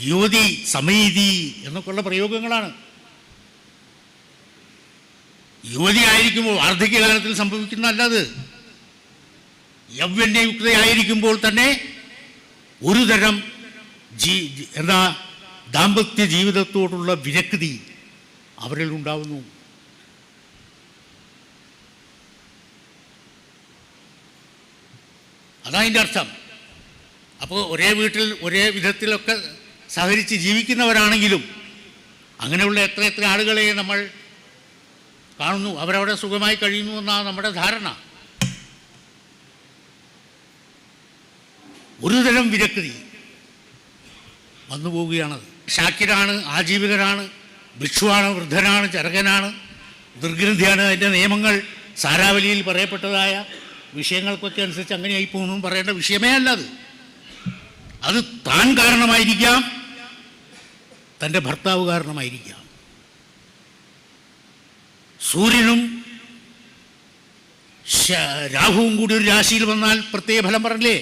യുവതി സമീതി എന്നൊക്കെയുള്ള പ്രയോഗങ്ങളാണ്. യുവതി ആയിരിക്കുമ്പോൾ വാർദ്ധക്യകാലത്തിൽ സംഭവിക്കുന്നതല്ലത്. യൗവന്യയുക്തയായിരിക്കുമ്പോൾ തന്നെ ഒരു തരം ദാമ്പത്യ ജീവിതത്തോടുള്ള വിരക്തി അവരിൽ ഉണ്ടാവുന്നു. അതതിൻ്റെ അർത്ഥം. അപ്പോൾ ഒരേ വീട്ടിൽ ഒരേ വിധത്തിലൊക്കെ സഹകരിച്ച് ജീവിക്കുന്നവരാണെങ്കിലും അങ്ങനെയുള്ള എത്ര ആളുകളെ നമ്മൾ കാണുന്നു, അവരവിടെ സുഖമായി കഴിയുന്നു എന്നാണ് നമ്മുടെ ധാരണ. ഒരുതരം വിരക്തി വന്നു പോവുകയാണത്. ശാക്യരാണ്, ആജീവികരാണ്, ഭിക്ഷുവാണ്, വൃദ്ധനാണ്, ചരകനാണ്, ദുർഗ്രന്ഥിയാണ്. അതിൻ്റെ നിയമങ്ങൾ സാരാവലിയിൽ പറയപ്പെട്ടതായ വിഷയങ്ങൾക്കൊക്കെ അനുസരിച്ച് അങ്ങനെയായി പോകുന്നു പറയേണ്ട വിഷയമേ അല്ല അത്. അത് താൻ കാരണമായിരിക്കാം, തൻ്റെ ഭർത്താവ് കാരണമായിരിക്കാം. സൂര്യനും രാഹുവും കൂടി ഒരു രാശിയിൽ വന്നാൽ പ്രത്യേക ഫലം പറഞ്ഞില്ലേ?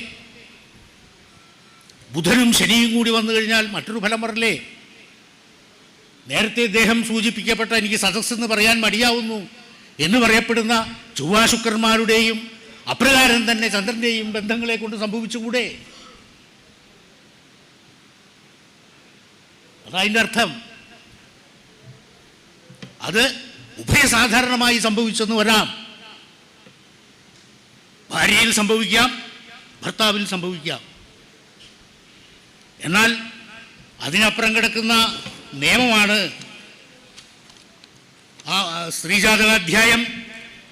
ബുധനും ശനിയും കൂടി വന്നു കഴിഞ്ഞാൽ മറ്റൊരു ഫലം പറഞ്ഞില്ലേ? നേരത്തെ ഇദ്ദേഹം സൂചിപ്പിക്കപ്പെട്ട, എനിക്ക് സദസ്സെന്ന് പറയാൻ മടിയാവുന്നു എന്ന് പറയപ്പെടുന്ന ചൊവ്വാശുക്രന്മാരുടെയും അപ്രകാരം തന്നെ ചന്ദ്രൻ്റെയും ബന്ധങ്ങളെ കൊണ്ട് സംഭവിച്ചുകൂടെ? അതതിൻ്റെ അർത്ഥം. അത് ഉഭയസാധാരണമായി സംഭവിച്ചെന്ന് വരാം. ഭാര്യയിൽ സംഭവിക്കാം, ഭർത്താവിൽ സംഭവിക്കാം. എന്നാൽ അതിനപ്പുറം കിടക്കുന്ന നിയമമാണ് ആ സ്ത്രീജാതകാധ്യായം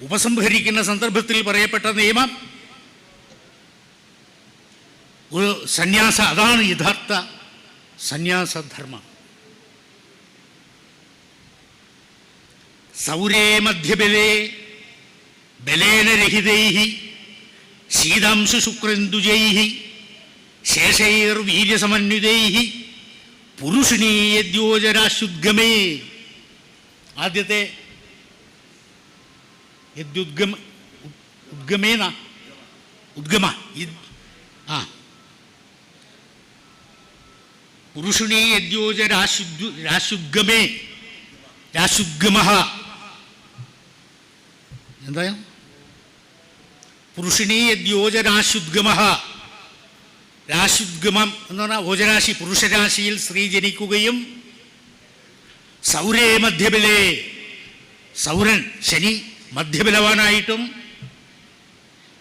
ഉപസംഹരിക്കുന്ന സന്ദർഭത്തിൽ പറയപ്പെട്ട നിയമം. ഒരു സന്യാസ, അതാണ് യഥാർത്ഥ സന്യാസധർമ്മം. സൗരേ മധ്യബലേ ബലേന രഹിതൈഹി ശീതാംശു ശുക്രേന്ദുജൈഹി ശേഷൈർവീര്യസമന്വിതൈഹി പുരുഷിണീയദ്യോജരാശുദ്ഗമേ. ആദ്യത്തെ ഉദ്ഗമേന ഉദ്ഗമ പുരുഷിണീയദ്യോജരാശുദ്ഗമേ രാശുദ്ഗമഃ. എന്താ? പുരുഷിണീയദ്യോജരാശുദ്ഗമഃ. രാശുദ്ഗമം എന്ന് പറഞ്ഞാൽ ഓജരാശി, പുരുഷരാശിയിൽ സ്ത്രീ ജനിക്കുകയും സൗരേ മധ്യബലേ, സൗരൻ ശനി മധ്യബലവാനായിട്ടും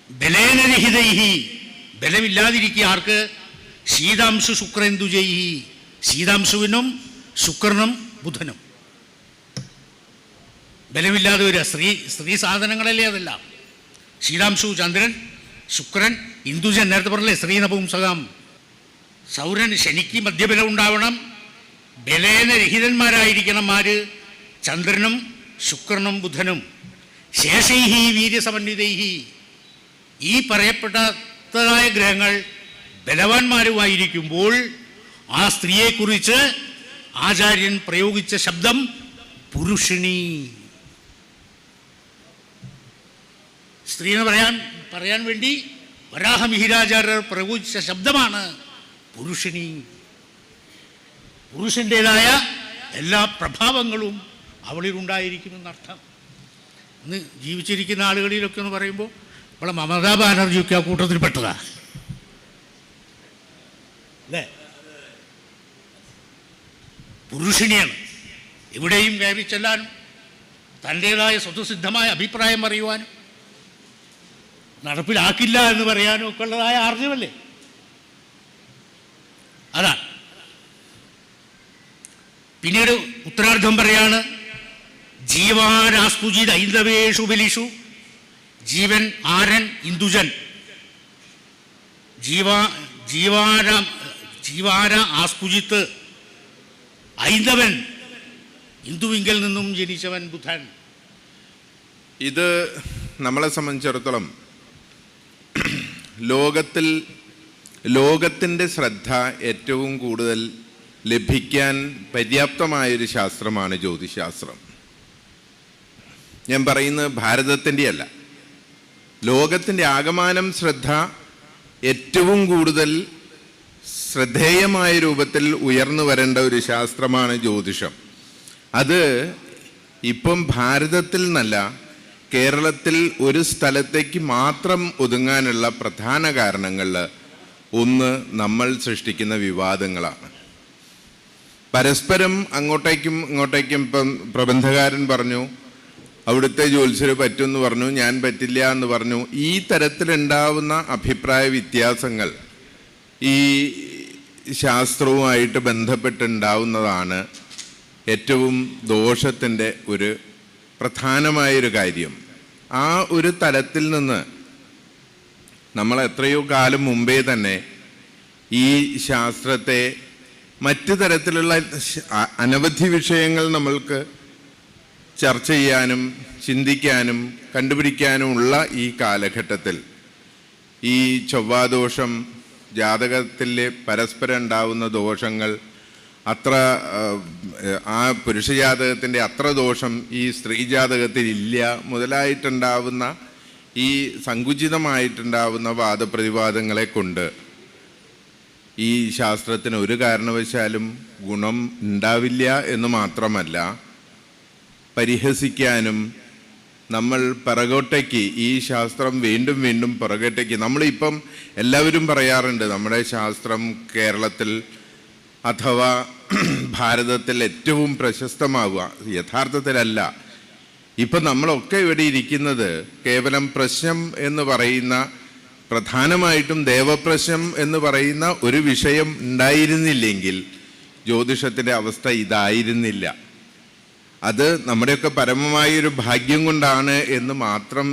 ബലേനരഹിതൈഹി, ബലമില്ലാതിരിക്കുക ആർക്ക്? ശീതാംശു ശുക്രേന്ദുജൈഹി, ശീതാംശുവിനും ശുക്രനും ബുധനും ബലമില്ലാതെ വരിക. സ്ത്രീ സാധനങ്ങളല്ലേ അതെല്ലാം. ശീതാംശു ചന്ദ്രൻ, ശുക്രൻ, ഇന്ദുജൻ, നേരത്തെ പറഞ്ഞല്ലേ സ്ത്രീ നപുംസകം. സൗരൻ ശനിക്ക് മധ്യബലം ഉണ്ടാവണം, ബലേനരഹിതന്മാരായിരിക്കണം ആര്? ചന്ദ്രനും ശുക്രനും ബുധനും. ശേഷൈഹി വീര്യസമന്വിതൈഹി, ഈ പറയപ്പെട്ടതായ ഗ്രഹങ്ങൾ ബലവാന്മാരുമായിരിക്കുമ്പോൾ ആ സ്ത്രീയെക്കുറിച്ച് ആചാര്യൻ പ്രയോഗിച്ച ശബ്ദം പുരുഷിണി. സ്ത്രീന്ന് പറയാൻ വേണ്ടി വരാഹമിഹിരാചാര്യർ പ്രയോഗിച്ച ശബ്ദമാണ് പുരുഷിണി. പുരുഷൻ്റെതായ എല്ലാ പ്രഭാവങ്ങളും അവളിലുണ്ടായിരിക്കുമെന്നർത്ഥം. ഇന്ന് ജീവിച്ചിരിക്കുന്ന ആളുകളിലൊക്കെ എന്ന് പറയുമ്പോൾ നമ്മളെ മമതാ ബാനർജിയൊക്കെ ആ കൂട്ടത്തിൽപ്പെട്ടതാ അല്ലേ? പുരുഷിണിയാണ്. എവിടെയും കയറി ചെല്ലാനും തൻ്റേതായ സ്വതസിദ്ധമായ അഭിപ്രായം പറയുവാനും നടപ്പിലാക്കില്ല എന്ന് പറയാനും ഒക്കെ ഉള്ളതായ ആർജവല്ലേ? അതാണ്. പിന്നീട് ഉത്തരാർദ്ധം പറയാണ്, ജീവാരാസ്പുജിത് ഐന്ദവേഷു ബലിഷു. ജീവൻ ആരൻ ഇന്ദുജൻ. ജീവാര ആസ്പുജിത്ത് ഐന്ദവൻ, ഇന്ദുവിങ്കൽ നിന്നും ജനിച്ചവൻ ബുധൻ. ഇത് നമ്മളെ സംബന്ധിച്ചിടത്തോളം ലോകത്തിൻ്റെ ശ്രദ്ധ ഏറ്റവും കൂടുതൽ ലഭിക്കാൻ പര്യാപ്തമായൊരു ശാസ്ത്രമാണ് ജ്യോതിശാസ്ത്രം. ഞാൻ പറയുന്നത് ഭാരതത്തിൻ്റെ അല്ല, ലോകത്തിൻ്റെ ആകമാനം ശ്രദ്ധ ഏറ്റവും കൂടുതൽ ശ്രദ്ധേയമായ രൂപത്തിൽ ഉയർന്നു വരേണ്ട ഒരു ശാസ്ത്രമാണ് ജ്യോതിഷം. അത് ഇപ്പം ഭാരതത്തിൽ നിന്നല്ല, കേരളത്തിൽ ഒരു സ്ഥലത്തേക്ക് മാത്രം ഒതുങ്ങാനുള്ള പ്രധാന കാരണങ്ങളിൽ ഒന്ന് നമ്മൾ സൃഷ്ടിക്കുന്ന വിവാദങ്ങളാണ്. പരസ്പരം അങ്ങോട്ടേക്കും ഇങ്ങോട്ടേക്കും. ഇപ്പം പ്രബന്ധകാരൻ പറഞ്ഞു അവിടുത്തെ ജ്യോത്സ്യര് പറ്റുമെന്ന് പറഞ്ഞു, ഞാൻ പറ്റില്ല എന്ന് പറഞ്ഞു. ഈ തരത്തിലുണ്ടാവുന്ന അഭിപ്രായ വ്യത്യാസങ്ങൾ ഈ ശാസ്ത്രവുമായിട്ട് ബന്ധപ്പെട്ടുണ്ടാവുന്നതാണ് ഏറ്റവും ദോഷത്തിൻ്റെ ഒരു പ്രധാനമായൊരു കാര്യം. ആ ഒരു തലത്തിൽ നിന്ന് നമ്മൾ എത്രയോ കാലം മുമ്പേ തന്നെ ഈ ശാസ്ത്രത്തെ മറ്റു തരത്തിലുള്ള അനവധി വിഷയങ്ങൾ നമ്മൾക്ക് ചർച്ച ചെയ്യാനും ചിന്തിക്കാനും കണ്ടുപിടിക്കാനുമുള്ള ഈ കാലഘട്ടത്തിൽ ഈ ചൊവ്വാദോഷം, ജാതകത്തിലെ പരസ്പരം ഉണ്ടാവുന്ന ദോഷങ്ങൾ അത്ര ആ പുരുഷജാതകത്തിൻ്റെ അത്ര ദോഷം ഈ സ്ത്രീജാതകത്തിൽ ഇല്ല മുതലായിട്ടുണ്ടാവുന്ന ഈ സങ്കുചിതമായിട്ടുണ്ടാവുന്ന വാദപ്രതിവാദങ്ങളെ കൊണ്ട് ഈ ശാസ്ത്രത്തിന് ഒരു കാരണവശാലും ഗുണം ഉണ്ടാവില്ല എന്ന് മാത്രമല്ല, പരിഹസിക്കാനും നമ്മൾ പിറകോട്ടേക്ക് ഈ ശാസ്ത്രം വീണ്ടും വീണ്ടും പിറകോട്ടേക്ക് നമ്മളിപ്പം എല്ലാവരും പറയാറുണ്ട് നമ്മുടെ ശാസ്ത്രം കേരളത്തിൽ അഥവാ ഭാരതത്തിൽ ഏറ്റവും പ്രശസ്തമാവുക. യഥാർത്ഥത്തിലല്ല. ഇപ്പം നമ്മളൊക്കെ ഇവിടെ ഇരിക്കുന്നത് കേവലം പ്രശ്നം എന്ന് പറയുന്ന, പ്രധാനമായിട്ടും ദേവപ്രശ്നം എന്ന് പറയുന്ന ഒരു വിഷയം ഉണ്ടായിരുന്നില്ലെങ്കിൽ ജ്യോതിഷത്തിൻ്റെ അവസ്ഥ ഇതായിരുന്നില്ല. അത് നമ്മുടെയൊക്കെ പരമമായൊരു ഭാഗ്യം കൊണ്ടാണ് എന്ന് മാത്രം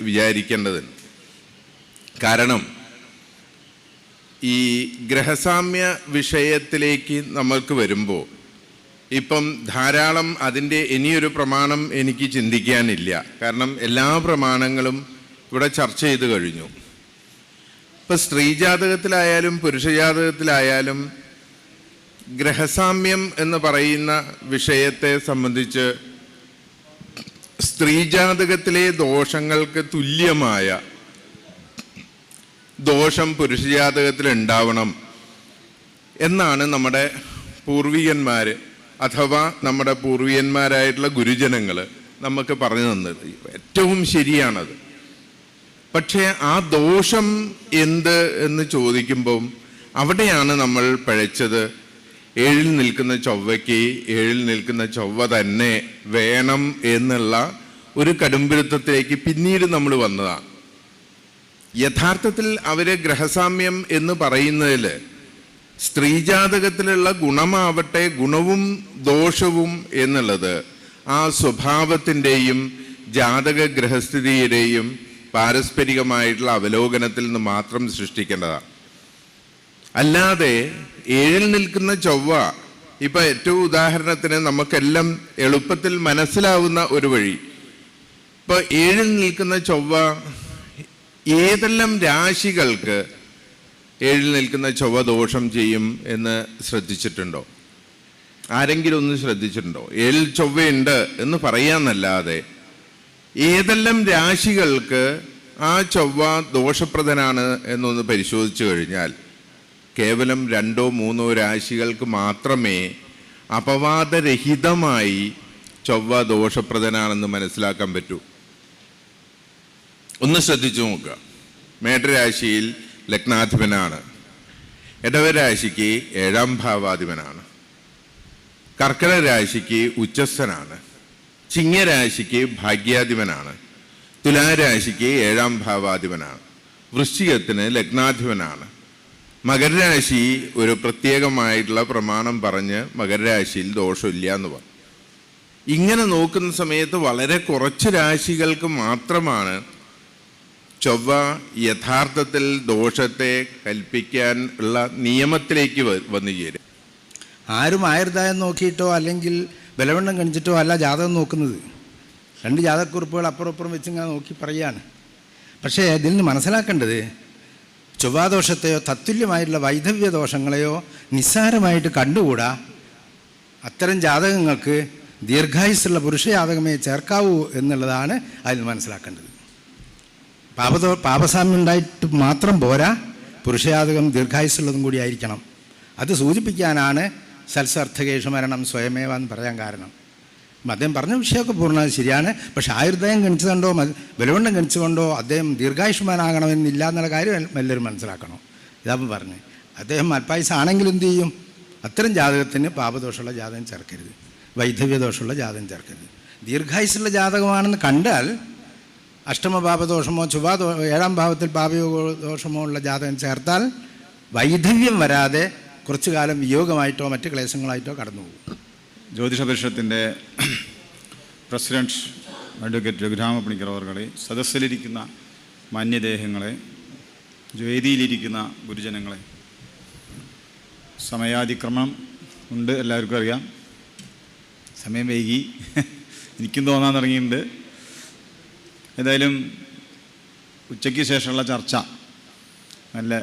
വിചാരിക്കേണ്ടതുണ്ട്. കാരണം ഈ ഗ്രഹസാമ്യ വിഷയത്തിലേക്ക് നമ്മൾക്ക് വരുമ്പോൾ ഇപ്പം ധാരാളം അതിൻ്റെ ഇനിയൊരു പ്രമാണം എനിക്ക് ചിന്തിക്കാനില്ല. കാരണം എല്ലാ പ്രമാണങ്ങളും ഇവിടെ ചർച്ച ചെയ്ത് കഴിഞ്ഞു. ഇപ്പം സ്ത്രീജാതകത്തിലായാലും പുരുഷജാതകത്തിലായാലും ഗ്രഹസാമ്യം എന്ന് പറയുന്ന വിഷയത്തെ സംബന്ധിച്ച് സ്ത്രീജാതകത്തിലെ ദോഷങ്ങൾക്ക് തുല്യമായ ദോഷം പുരുഷജാതകത്തിൽ ഉണ്ടാവണം എന്നാണ് നമ്മുടെ പൂർവികന്മാർ അഥവാ നമ്മുടെ പൂർവികന്മാരായിട്ടുള്ള ഗുരുജനങ്ങൾ നമുക്ക് പറഞ്ഞു തന്നത്. ഏറ്റവും ശരിയാണത്. പക്ഷേ ആ ദോഷം എന്ത് എന്ന് ചോദിക്കുമ്പം അവിടെയാണ് നമ്മൾ പഴച്ചത്. ഏഴിൽ നിൽക്കുന്ന ചൊവ്വയ്ക്ക് ഏഴിൽ നിൽക്കുന്ന ചൊവ്വ തന്നെ വേണം എന്നുള്ള ഒരു കടുംപിടുത്തത്തിലേക്ക് പിന്നീട് നമ്മൾ വന്നതാണ്. യഥാർത്ഥത്തിൽ അവര് ഗ്രഹസാമ്യം എന്ന് പറയുന്നതിൽ സ്ത്രീജാതകത്തിലുള്ള ഗുണമാവട്ടെ, ഗുണവും ദോഷവും എന്നുള്ളത് ആ സ്വഭാവത്തിൻ്റെയും ജാതക ഗ്രഹസ്ഥിതിയുടെയും പാരസ്പരികമായിട്ടുള്ള അവലോകനത്തിൽ നിന്ന് മാത്രം സൃഷ്ടിക്കേണ്ടതാണ്. അല്ലാതെ ഏഴിൽ നിൽക്കുന്ന ചൊവ്വ, ഇപ്പം ഏറ്റവും ഉദാഹരണത്തിന് നമുക്കെല്ലാം എളുപ്പത്തിൽ മനസ്സിലാവുന്ന ഒരു വഴി, ഇപ്പോൾ ഏഴിൽ നിൽക്കുന്ന ചൊവ്വ ഏതെല്ലാം രാശികൾക്ക് ഏഴിൽ നിൽക്കുന്ന ചൊവ്വ ദോഷം ചെയ്യും എന്ന് ശ്രദ്ധിച്ചിട്ടുണ്ടോ? ആരെങ്കിലും ഒന്ന് ശ്രദ്ധിച്ചിട്ടുണ്ടോ? ഏഴിൽ ചൊവ്വയുണ്ട് എന്ന് പറയാന്നല്ലാതെ ഏതെല്ലാം രാശികൾക്ക് ആ ചൊവ്വ ദോഷപ്രദനാണ് എന്നൊന്ന് പരിശോധിച്ചു കഴിഞ്ഞാൽ കേവലം 2 or 3 രാശികൾക്ക് മാത്രമേ അപവാദരഹിതമായി ചൊവ്വ ദോഷപ്രദനാണെന്ന് മനസ്സിലാക്കാൻ പറ്റൂ. ഒന്ന് ശ്രദ്ധിച്ചു നോക്കുക. മേടരാശിയിൽ ലഗ്നാധിപനാണ്, ഇടവരാശിക്ക് 7ാം ഭാവാധിപനാണ്, കർക്കിടക രാശിക്ക് ഉച്ചസ്ഥനാണ്, ചിങ്ങരാശിക്ക് ഭാഗ്യാധിപനാണ്, തുലാരാശിക്ക് 7ാം ഭാവാധിപനാണ്, വൃശ്ചികത്തിന് ലഗ്നാധിപനാണ്. മകരരാശി ഒരു പ്രത്യേകമായിട്ടുള്ള പ്രമാണം പറഞ്ഞ് മകരരാശിയിൽ ദോഷമില്ല എന്ന് പറഞ്ഞു. ഇങ്ങനെ നോക്കുന്ന സമയത്ത് വളരെ കുറച്ച് രാശികൾക്ക് മാത്രമാണ് ചൊവ്വ യഥാർത്ഥത്തിൽ ദോഷത്തെ കൽപ്പിക്കാൻ ഉള്ള നിയമത്തിലേക്ക് വന്നു ചേരും. ആരും ആയുർദായം നോക്കിയിട്ടോ അല്ലെങ്കിൽ ബലവണ്ണം കണിച്ചിട്ടോ അല്ല ജാതകം നോക്കുന്നത്. 2 ജാതകക്കുറിപ്പുകൾ അപ്പുറം വെച്ചിങ്ങനെ നോക്കി പറയുകയാണ്. പക്ഷേ ഇതിൽ നിന്ന് മനസ്സിലാക്കേണ്ടത് ചൊവ്വാദോഷത്തെയോ തത്തുല്യമായിട്ടുള്ള വൈധവ്യ ദോഷങ്ങളെയോ നിസ്സാരമായിട്ട് കണ്ടുകൂടാ. അത്തരം ജാതകങ്ങൾക്ക് ദീർഘായുസ്സുള്ള പുരുഷജാതകമേ ചേർക്കാവൂ എന്നുള്ളതാണ് അതിൽ മനസ്സിലാക്കേണ്ടത്. പാപസാമ്യം ഉണ്ടായിട്ട് മാത്രം പോരാ, പുരുഷജാതകം ദീർഘായുസ്സുള്ളതും കൂടി ആയിരിക്കണം. അത് സൂചിപ്പിക്കാനാണ് സൽസർത്ഥകേഷു മരണം സ്വയമേവ എന്ന് പറയാൻ കാരണം. അദ്ദേഹം പറഞ്ഞ വിഷയമൊക്കെ പൂർണ്ണമായി ശരിയാണ്. പക്ഷെ ആയുർദായം ഗണിച്ചുകൊണ്ടോ ബലവണ്ണം ഗണിച്ചുകൊണ്ടോ അദ്ദേഹം ദീർഘായുഷ്മാനാകണമെന്നില്ല എന്നുള്ള കാര്യം എല്ലാവരും മനസ്സിലാക്കണം. ഇതാകും പറഞ്ഞ് അദ്ദേഹം അൽപായുസ് ആണെങ്കിലും എന്ത് ചെയ്യും? അത്തരം ജാതകത്തിന് പാപദോഷമുള്ള ജാതകം ചേർക്കരുത്, വൈധവ്യദോഷമുള്ള ജാതകം ചേർക്കരുത്. ദീർഘായുസ്സുള്ള ജാതകമാണെന്ന് കണ്ടാൽ അഷ്ടമപാപദോഷമോ 7ാം ഭാവത്തിൽ പാപയോഗദോഷമോ ഉള്ള ജാതകം ചേർത്താൽ വൈധവ്യം വരാതെ കുറച്ചു കാലം വിയോഗമായിട്ടോ മറ്റ് ക്ലേശങ്ങളായിട്ടോ കടന്നു പോകും. ജ്യോതിഷ പരിഷത്തിൻ്റെ പ്രസിഡന്റ് അഡ്വക്കേറ്റ് രഘുരാമപ്പണിക്കർ അവർകളെ, സദസ്സിലിരിക്കുന്ന മാന്യദേഹങ്ങളെ, വേദിയിലിരിക്കുന്ന ഗുരുജനങ്ങളെ, സമയാതിക്രമം ഉണ്ട്, എല്ലാവർക്കും അറിയാം. സമയം വൈകി, എനിക്കും തോന്നാൻ തുടങ്ങിയിട്ടുണ്ട്. ഏതായാലും ഉച്ചയ്ക്ക് ശേഷമുള്ള ചർച്ച നല്ല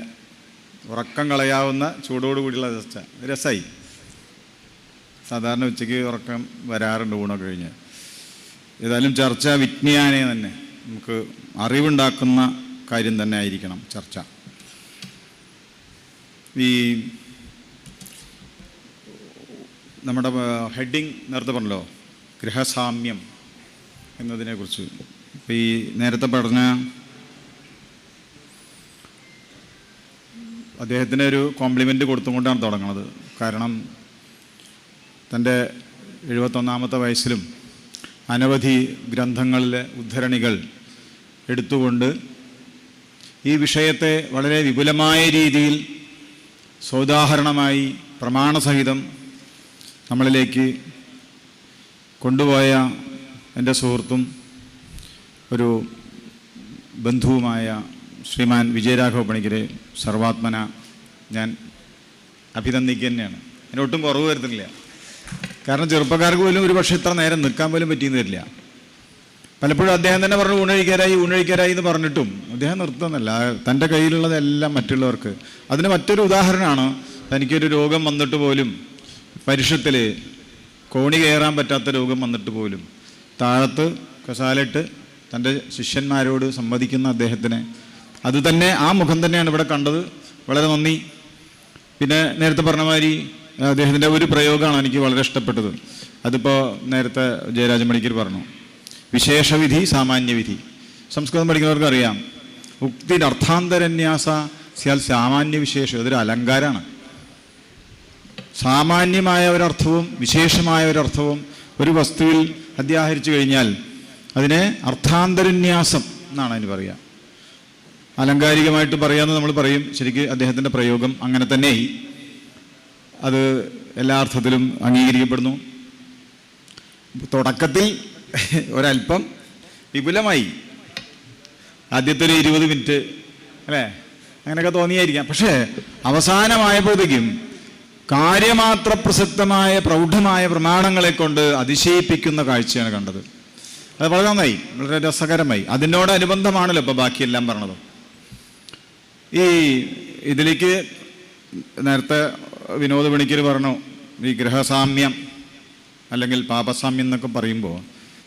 ഉറക്കം കളയാവുന്ന ചൂടോടുകൂടിയുള്ള ചർച്ച രസമായി. സാധാരണ ഉച്ചയ്ക്ക് ഉറക്കം വരാറുണ്ട് ഊണൊക്കെ കഴിഞ്ഞ്. ഏതായാലും ചർച്ച വിജ്ഞാനെ തന്നെ നമുക്ക് അറിവുണ്ടാക്കുന്ന കാര്യം തന്നെ ആയിരിക്കണം ചർച്ച. ഈ നമ്മുടെ ഹെഡിങ് നേരത്തെ പറഞ്ഞല്ലോ, ഗ്രഹസാമ്യം എന്നതിനെക്കുറിച്ച്. ഇപ്പം ഈ നേരത്തെ പറഞ്ഞ അദ്ദേഹത്തിന് ഒരു കോംപ്ലിമെൻ്റ് കൊടുത്തുകൊണ്ടാണ് തുടങ്ങുന്നത്. കാരണം തൻ്റെ 71ാമത്തെ വയസ്സിലും അനവധി ഗ്രന്ഥങ്ങളിലെ ഉദ്ധരണികൾ എടുത്തുകൊണ്ട് ഈ വിഷയത്തെ വളരെ വിപുലമായ രീതിയിൽ സോദാഹരണമായി പ്രമാണസഹിതം നമ്മളിലേക്ക് കൊണ്ടുപോയ എൻ്റെ സുഹൃത്തും ഒരു ബന്ധുവുമായ ശ്രീമാൻ വിജയരാഘവ പണിക്കരെ സർവാത്മന ഞാൻ അഭിനന്ദിക്കുക തന്നെയാണ്. അതിനൊട്ടും കുറവ് വരുന്നില്ല. കാരണം ചെറുപ്പക്കാർക്ക് പോലും ഒരു പക്ഷേ ഇത്ര നേരം നിൽക്കാൻ പോലും പറ്റിയെന്ന് വരില്ല. പലപ്പോഴും അദ്ദേഹം തന്നെ പറഞ്ഞു ഊണഴിക്കാരായി എന്ന് പറഞ്ഞിട്ടും അദ്ദേഹം നിർത്തുന്നില്ല. തൻ്റെ കയ്യിലുള്ളതെല്ലാം മറ്റുള്ളവർക്ക്. അതിന് മറ്റൊരു ഉദാഹരണമാണ്, തനിക്കൊരു രോഗം വന്നിട്ട് പോലും പരിഷത്തിൽ കോണി കയറാൻ പറ്റാത്ത രോഗം വന്നിട്ട് പോലും താഴത്ത് കസാലിട്ട് തൻ്റെ ശിഷ്യന്മാരോട് സംവദിക്കുന്ന അദ്ദേഹത്തിന് അത് തന്നെ, ആ മുഖം തന്നെയാണ് ഇവിടെ കണ്ടത്. വളരെ നന്ദി. പിന്നെ നേരത്തെ പറഞ്ഞ മാതിരി അദ്ദേഹത്തിൻ്റെ ഒരു പ്രയോഗമാണ് എനിക്ക് വളരെ ഇഷ്ടപ്പെട്ടത്. അതിപ്പോൾ നേരത്തെ ജയരാജൻ പണിക്കർ പറഞ്ഞു, വിശേഷവിധി സാമാന്യവിധി. സംസ്കൃതം പഠിക്കുന്നവർക്ക് അറിയാം, ഉക്തി അർത്ഥാന്തരന്യാസ സ്യാൽ സാമാന്യ വിശേഷം. ഇതൊരു അലങ്കാരമാണ്. സാമാന്യമായ ഒരർത്ഥവും വിശേഷമായ ഒരർത്ഥവും ഒരു വസ്തുവിൽ അധ്യാഹരിച്ചു കഴിഞ്ഞാൽ അതിനെ അർത്ഥാന്തരന്യാസം എന്നാണ് അതിന് പറയുക. അലങ്കാരികമായിട്ട് പറയാമെന്ന് നമ്മൾ പറയും. ശരിക്കും അദ്ദേഹത്തിൻ്റെ പ്രയോഗം അങ്ങനെ തന്നെയായി. അത് എല്ലാ അർത്ഥത്തിലും അംഗീകരിക്കപ്പെടുന്നു. തുടക്കത്തിൽ ഒരല്പം വിപുലമായി, ആദ്യത്തെ ഒരു 20 മിനിറ്റ് അല്ലേ, അങ്ങനെയൊക്കെ തോന്നിയായിരിക്കാം. പക്ഷേ അവസാനമായപ്പോഴത്തേക്കും കാര്യമാത്ര പ്രസക്തമായ പ്രൗഢമായ പ്രമാണങ്ങളെ കൊണ്ട് അതിശയിപ്പിക്കുന്ന കാഴ്ചയാണ് കണ്ടത്. അത് വളരെ നന്നായി, വളരെ രസകരമായി. അതിനോടനുബന്ധമാണല്ലോ ഇപ്പോൾ ബാക്കിയെല്ലാം പറഞ്ഞത്. ഈ ഇതിലേക്ക് നേരത്തെ വിനോദ പണിക്കർ പറഞ്ഞു, ഈ ഗ്രഹസാമ്യം അല്ലെങ്കിൽ പാപസാമ്യം എന്നൊക്കെ പറയുമ്പോൾ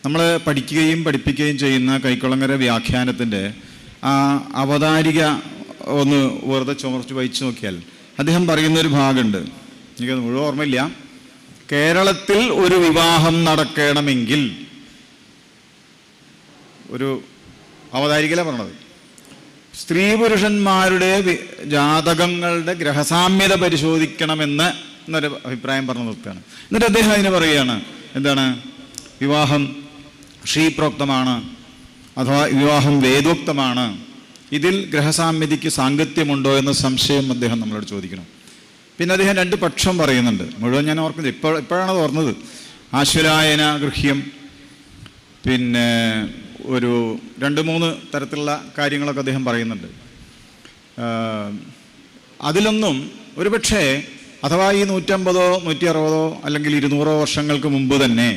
നമ്മൾ പഠിക്കുകയും പഠിപ്പിക്കുകയും ചെയ്യുന്ന കൈക്കുളങ്ങര വ്യാഖ്യാനത്തിൻ്റെ ആ അവതാരിക ഒന്ന് വെറുതെ ചുമർച്ച് വായിച്ചു നോക്കിയാൽ അദ്ദേഹം പറയുന്നൊരു ഭാഗമുണ്ട്, എനിക്കത് മുഴുവൻ ഓർമ്മയില്ല. കേരളത്തിൽ ഒരു വിവാഹം നടക്കണമെങ്കിൽ, ഒരു അവതാരികയിലാണ് പറഞ്ഞത്, സ്ത്രീ പുരുഷന്മാരുടെ ജാതകങ്ങളുടെ ഗ്രഹസാമ്യത എന്നൊരു അഭിപ്രായം പറഞ്ഞു നിർത്തുകയാണ്. എന്നിട്ട് അദ്ദേഹം അതിന് പറയുകയാണ്, എന്താണ്, വിവാഹം ശ്രീപ്രോക്തമാണ് അഥവാ വിവാഹം വേദോക്തമാണ്, ഇതിൽ ഗ്രഹസാമ്യതയ്ക്ക് സാങ്കത്യമുണ്ടോ എന്ന സംശയം അദ്ദേഹം നമ്മളോട് ചോദിക്കണം. പിന്നെ അദ്ദേഹം 2 പക്ഷം പറയുന്നുണ്ട്. മുഴുവൻ ഞാൻ ഓർക്കുന്നത് ഇപ്പോഴാണ് ഓർന്നത്. ആശ്വലായന ഗൃഹ്യം, പിന്നെ ഒരു 2-3 തരത്തിലുള്ള കാര്യങ്ങളൊക്കെ അദ്ദേഹം പറയുന്നുണ്ട്. അതിലൊന്നും ഒരുപക്ഷെ അഥവാ ഈ 150, 160 അല്ലെങ്കിൽ 200 വർഷങ്ങൾക്ക് മുമ്പ് തന്നെ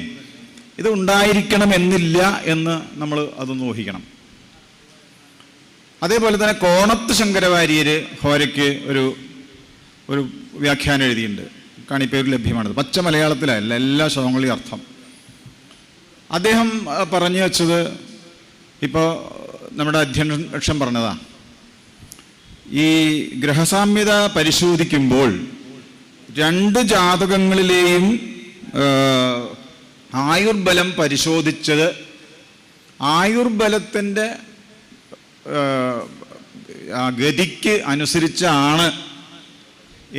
ഇത് ഉണ്ടായിരിക്കണമെന്നില്ല എന്ന് നമ്മൾ അതൊന്ന് ഊഹിക്കണം. അതേപോലെ തന്നെ കോണത്ത് ശങ്കരവാര്യർ ഹോരയ്ക്ക് ഒരു വ്യാഖ്യാനം എഴുതിയിട്ടുണ്ട്, കാണിപ്പേര് ലഭ്യമാണത്. പച്ച മലയാളത്തിലല്ല, എല്ലാ ശ്ലോകങ്ങളുടെയും അർത്ഥം അദ്ദേഹം പറഞ്ഞു വച്ചത്. ഇപ്പോൾ നമ്മുടെ അധ്യക്ഷൻ പറഞ്ഞതാ, ഈ ഗ്രഹസാമ്യത പരിശോധിക്കുമ്പോൾ 2 ജാതകങ്ങളിലെയും ആയുർബലം പരിശോധിച്ചത് ആയുർബലത്തിൻ്റെ ഗതിക്ക് അനുസരിച്ചാണ്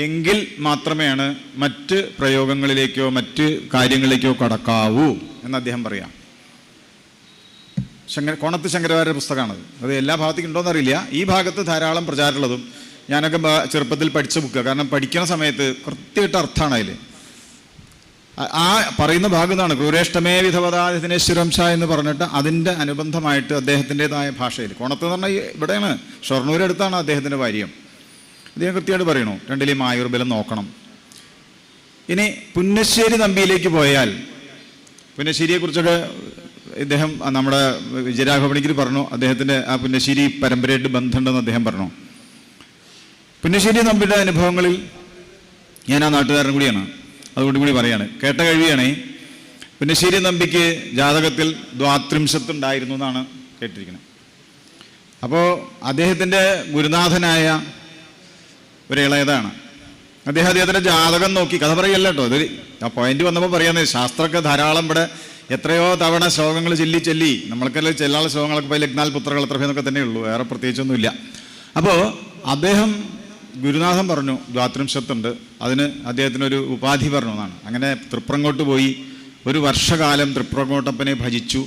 എങ്കിൽ മാത്രമേയാണ് മറ്റ് പ്രയോഗങ്ങളിലേക്കോ മറ്റ് കാര്യങ്ങളിലേക്കോ കടക്കാവൂ എന്ന് അദ്ദേഹം പറയാം. കോണത്ത് ശങ്കരവാര്യരുടെ പുസ്തകമാണത്. അത് എല്ലാ ഭാഗത്തേക്കും ഉണ്ടോയെന്നറിയില്ല. ഈ ഭാഗത്ത് ധാരാളം പ്രചാരമുള്ളതും ഞാനൊക്കെ ചെറുപ്പത്തിൽ പഠിച്ച ബുക്ക്. കാരണം പഠിക്കുന്ന സമയത്ത് കൃത്യമായിട്ട് അർത്ഥമാണ് അതിൽ. ആ പറയുന്ന ഭാഗം ഇതാണ്, ക്രൂരേഷ്ടമേ വിധവതാദിനേശ്വരംശ എന്ന് പറഞ്ഞിട്ട് അതിൻ്റെ അനുബന്ധമായിട്ട് അദ്ദേഹത്തിൻ്റെതായ ഭാഷയിൽ, കോണത്ത് എന്ന് പറഞ്ഞാൽ ഇവിടെയാണ്, ഷൊർണൂരടുത്താണ് അദ്ദേഹത്തിൻ്റെ വാര്യം. അദ്ദേഹം കൃത്യമായിട്ട് പറയണു 2ലെയും ആയുർബലം നോക്കണം. ഇനി പുന്നശ്ശേരി നമ്പിയിലേക്ക് പോയാൽ, പുന്നശ്ശേരിയെക്കുറിച്ചൊക്കെ ഇദ്ദേഹം നമ്മുടെ വിജയരാഘവണിക്ക് പറഞ്ഞു, അദ്ദേഹത്തിൻ്റെ ആ പുന്നശ്ശേരി പരമ്പരയായിട്ട് ബന്ധമുണ്ടെന്ന് അദ്ദേഹം പറഞ്ഞു. പുന്നശ്ശേരി നമ്പിയുടെ അനുഭവങ്ങളിൽ ഞാൻ ആ നാട്ടുകാരൻ കൂടിയാണ്, അതുകൊണ്ട് കൂടി പറയാണ്, കേട്ട കഴിയുകയാണേ. പുന്നശ്ശേരി നമ്പിക്ക് ജാതകത്തിൽ ദ്വാത്രിംശത്തുണ്ടായിരുന്നു എന്നാണ് കേട്ടിരിക്കുന്നത്. അപ്പോൾ അദ്ദേഹത്തിൻ്റെ ഗുരുനാഥനായ ഒരു ഇളയതാണ്. അദ്ദേഹത്തിൻ്റെ ജാതകം നോക്കി, കഥ പറയല്ല കേട്ടോ, ഇത് ആ പോയിന്റ് വന്നപ്പോൾ പറയാന്ന്, ശാസ്ത്രമൊക്കെ ധാരാളം ഇവിടെ എത്രയോ തവണ ശ്ലോകങ്ങൾ ചൊല്ലി നമ്മൾക്കെല്ലാം ചെല്ലാനുള്ള ശ്ലോകങ്ങളൊക്കെ പോയി ലഗ്നാൽ പുത്രകൾ എത്ര എന്നൊക്കെ തന്നെ ഉള്ളൂ, വേറെ പ്രത്യേകിച്ചൊന്നുമില്ല. അപ്പോൾ അദ്ദേഹം ഗുരുനാഥൻ പറഞ്ഞു ദ്വാത്രിംശത്തുണ്ട്, അതിന് അദ്ദേഹത്തിനൊരു ഉപാധി പറഞ്ഞു എന്നാണ്. അങ്ങനെ തൃപ്രങ്ങോട്ട് പോയി ഒരു വർഷകാലം തൃപ്രങ്ങോട്ടപ്പനെ ഭജിച്ചു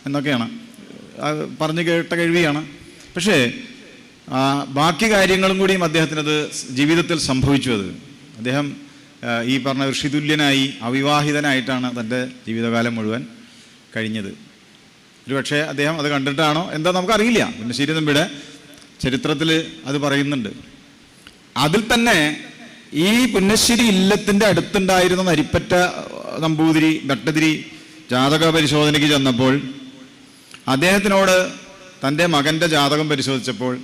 എന്നൊക്കെയാണ് പറഞ്ഞു കേട്ട കഴിവിയാണ്. പക്ഷേ ബാക്കി കാര്യങ്ങളും കൂടിയും അദ്ദേഹത്തിനത് ജീവിതത്തിൽ സംഭവിച്ചു. അത് അദ്ദേഹം ഈ പറഞ്ഞ ഋഷിതുല്യനായി അവിവാഹിതനായിട്ടാണ് തൻ്റെ ജീവിതകാലം മുഴുവൻ കഴിഞ്ഞത്. ഒരുപക്ഷെ അദ്ദേഹം അത് കണ്ടിട്ടാണോ എന്താ നമുക്കറിയില്ല. പുന്നശ്ശേരി നമ്പിയുടെ ചരിത്രത്തിൽ അത് പറയുന്നുണ്ട്. അതിൽ തന്നെ ഈ പുന്നശ്ശേരി ഇല്ലത്തിൻ്റെ അടുത്തുണ്ടായിരുന്ന നരിപ്പറ്റ നമ്പൂതിരി ഭട്ടതിരി ജാതക പരിശോധനയ്ക്ക് ചെന്നപ്പോൾ അദ്ദേഹത്തിനോട് തൻ്റെ മകൻ്റെ ജാതകം പരിശോധിച്ചപ്പോൾ